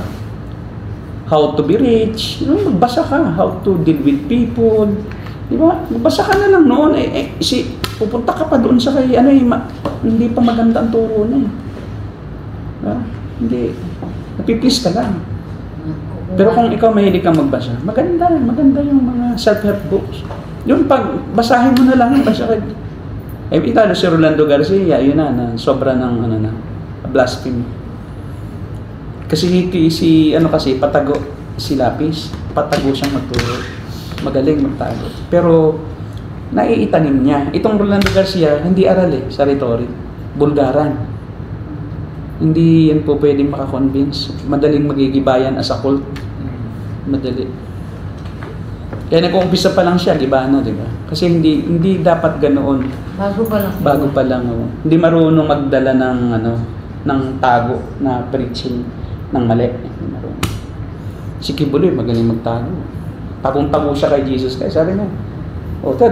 How to be rich. Magbasa ka. How to deal with people. Diba? Magbasa ka na lang noon. Pupunta ka pa doon sa hindi pa maganda ang turo na eh. Diba? Hindi. Napiplis ka lang. Pero kung ikaw mahilig kang magbasa, maganda yung mga self-help books. Yung basahin mo na lang, basa ka. Italo si Rolando Garcia, yun na sobra ng blasphemy. Kasi patago si Lapis, patago siyang magturo. Magaling magtago. Pero naiitanim niya. Itong Rolando Garcia, hindi aral sa rhetoric. Bulgaran. Hindi yan po pwedeng makakonvince. Madaling magigibayan as a cult. Madali. Kaya nag-uumpisa pa lang siya, gibano, di ba? Kasi hindi dapat ganoon. Bago pa lang. Hindi marunong magdala ng tago na preaching ng mali. Hindi marunong. Si Kibuloy, magaling magtago. Tagong-tago siya kay Jesus. Kaya sabi niya,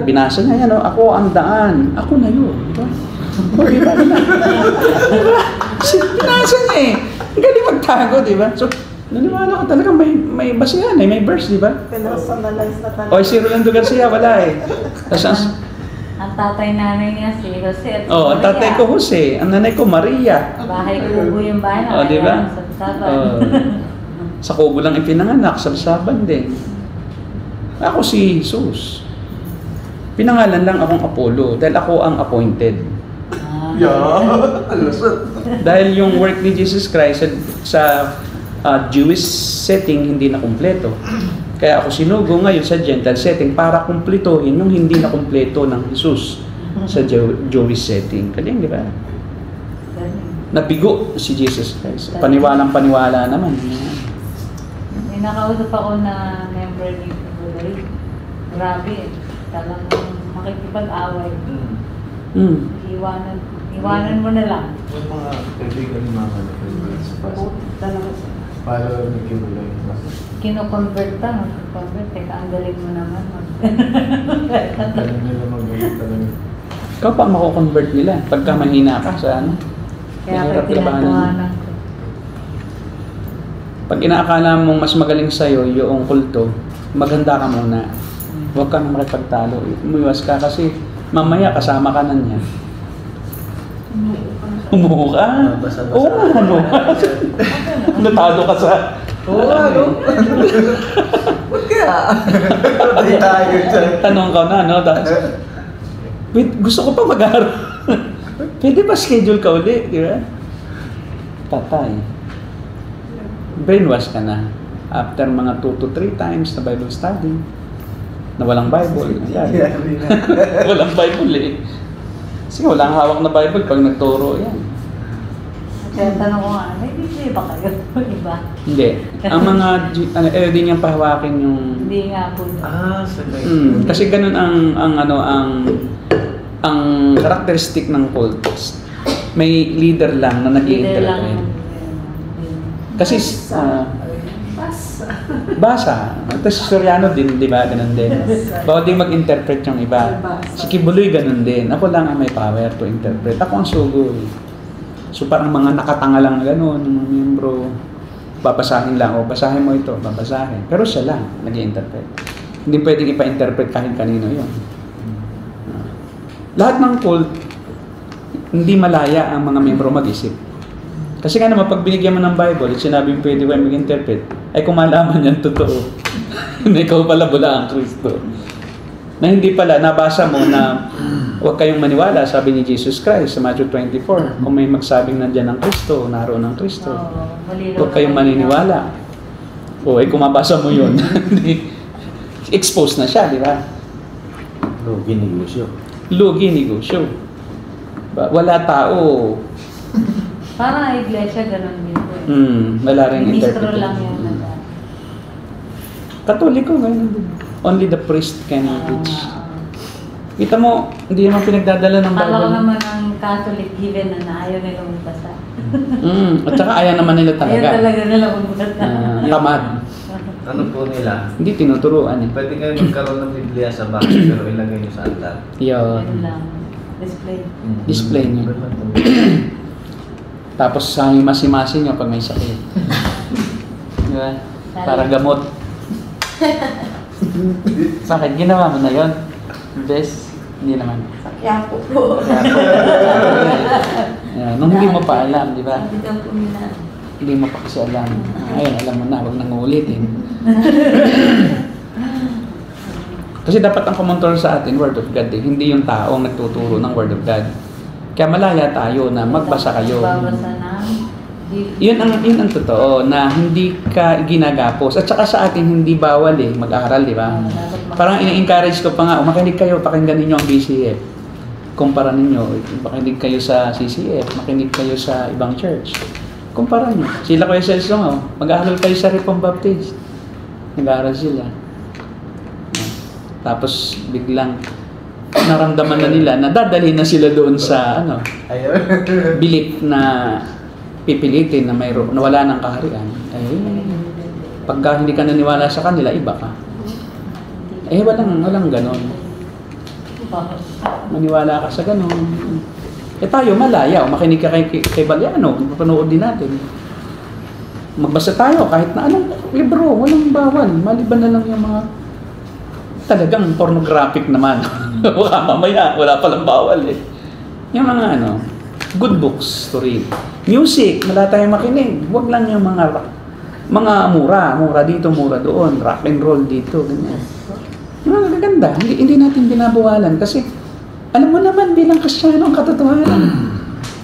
binasa niya yan, ako ang daan. Ako na yun. Diba? Diba? Binasa niya eh. Galing magtago, di ba? So, naniwala ko talaga may basihan eh, may verse, di ba? Personalize na talaga. Si Rolando Garcia, wala eh. Ang tatay nanay niya si Jose. Ang tatay ko Jose. Ang nanay ko Maria. Bahay kubo yung bahay na. Di ba? Sa Sa kubo lang ipinanganak, sabsaban din. Ako si Jesus. Pinangalan lang akong Apollo dahil ako ang appointed. Yeah. Alasot. Dahil yung work ni Jesus Christ sa Jewish setting hindi na kumpleto. Kaya ako sinugo ngayon sa Gentile setting para kumpletohin yung hindi na kumpleto ng Jesus sa Jewish setting. Kaya di ba? Nabigo si Jesus Christ. Paniwalang-paniwala naman. May nakausap ako na member ni Bulay. Grabe. Talagang makikipag-away. Iwanan mo na lang. Yung mga kaibigan ni Mama na kaibigan sa pastor. Talaga. Para nagkibulay. Kino-convert ka. Mag-convert. Teka, ang galing mo naman. Galing nila mag-galit talaga. Ikaw pa mako-convert nila pagka mahina ka sa ano. Kaya Mahirap ako labanan. tinatawanan ko. Pag inaakala mong mas magaling sa'yo yung kulto, maganda ka muna. Huwag ka na makipagtalo. Umiwas ka kasi mamaya kasama ka na niya. Umuho ka? Basa-basa. Oo, ano? Natalo ka sa... Oo, ano? Ba't kaya? Patay tayo dyan. Tanong ka na, no? Tapos, wait, gusto ko pa mag-aaral. Pwede ba schedule ka ulit, di ba? Patay. Brainwash ka na. After mga 2 to 3 times na Bible study, na walang Bible. Walang Bible eh. Kasi walang hawak na Bible pag nagturo yan. Kaya tanong ko nga, may Biblia ba kayo? Iba? Hindi. Ang mga, di niyang pahawakin yung... Hindi nga po. Sa Kasi ganun ang characteristic ng cult. May leader lang na nag-i-interpret. Kasi basa. Tapos Soriano din, di ba? Ganun din. Bawal din mag-interpret yung iba. Si Kibuloy ganun din. Ako lang ang may power to interpret. Ako ang sugo. So parang mga nakatanga lang ganun, mga miyembro. Babasahin lang. O, basahin mo ito. Babasahin. Pero siya lang nag-i-interpret. Hindi pwedeng ipa-interpret kahit kanino yun. Lahat ng cult, hindi malaya ang mga miyembro mag-isip. Kasi nga naman, pag binigyan mo ng Bible at sinabi mo pwede kayo mag-interpret, ay kung malaman yan, totoo. Na ikaw pala bula ang Kristo. Na hindi pala, nabasa mo na huwag kayong maniwala, sabi ni Jesus Christ sa Matthew 24. Kung may magsabing nandyan ang Kristo, naroon ang Kristo. Huwag kayong maniniwala. O, ay kung mabasa mo yun, expose na siya, di ba? Lugi negosyo. Lugi negosyo. Wala tao. Parang iglesia, ganun din po eh. Wala rin Ministro interpretation. lang yung nandun. Katoliko, ganun din. Only the priest can teach. Kita mo, hindi naman pinagdadala ng Kala ko Bible. naman ang Catholic given na ayaw nila magbasa. At saka ayaw naman nila Ayaw talaga. talaga nila magbasa. Tamad. Ano po nila? Hindi tinuturuan eh. Pwede kayo magkaroon ng Biblia sa bahay pero ilagay nyo sa altar. Yun. Yun lang. Display. Display nyo. Tapos masi-masi nyo pag may sakit. Di ba? Para gamot. Sakit, ginawa mo na yun. Best, hindi naman. Sakya po po. Nung hindi mo pa alam, di ba? Sabi daw po nila. Hindi mo pa kasi alam. Ayun, alam mo na, huwag nang uulitin. Kasi dapat ang kumontrol sa atin, Word of God eh. Hindi yung taong nagtuturo ng Word of God. Kaya malaya tayo na magbasa kayo. Babasa na. Yun ang totoo, na hindi ka ginagapos. At saka sa atin, hindi bawal eh, mag-aral, di ba? Parang ini-encourage ko pa nga, makinig kayo, pakinggan ninyo ang BCF. Kumpara ninyo, makinig kayo sa CCF, makinig kayo sa ibang church. Kumpara nyo. Sila Kuya Celso nga, mag-aaral kayo sa Reformed Baptist. Nag-aaral sila. Tapos biglang naramdaman na nila na dadalhin na sila doon sa belief na pipilitin na mayroon, na wala ng kaharian. Pagka hindi ka naniwala sa kanila, iba ka. Walang ganon. Maniwala ka sa ganon. Tayo malaya, makinig ka kay Baliano, mapanood din natin. Magbasa tayo kahit na anong libro, walang bawal. Maliban na lang yung mga talagang pornographic naman. Mamaya, wala palang bawal eh. Yung mga good books to read. Music, wala tayong makinig. Huwag lang yung mga mura dito, mura doon, rock and roll dito, ganyan. Yung mga gaganda, hindi natin binabawalan kasi alam mo naman bilang Kristiyano ang katotohanan.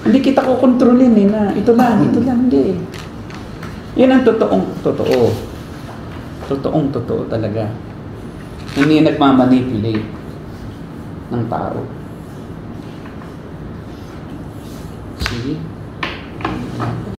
Hindi kita ko kontrolin na ito lang, hindi. Yan ang totoo. Totoong talaga. Hindi nagmamanipulate ng tao. Sige.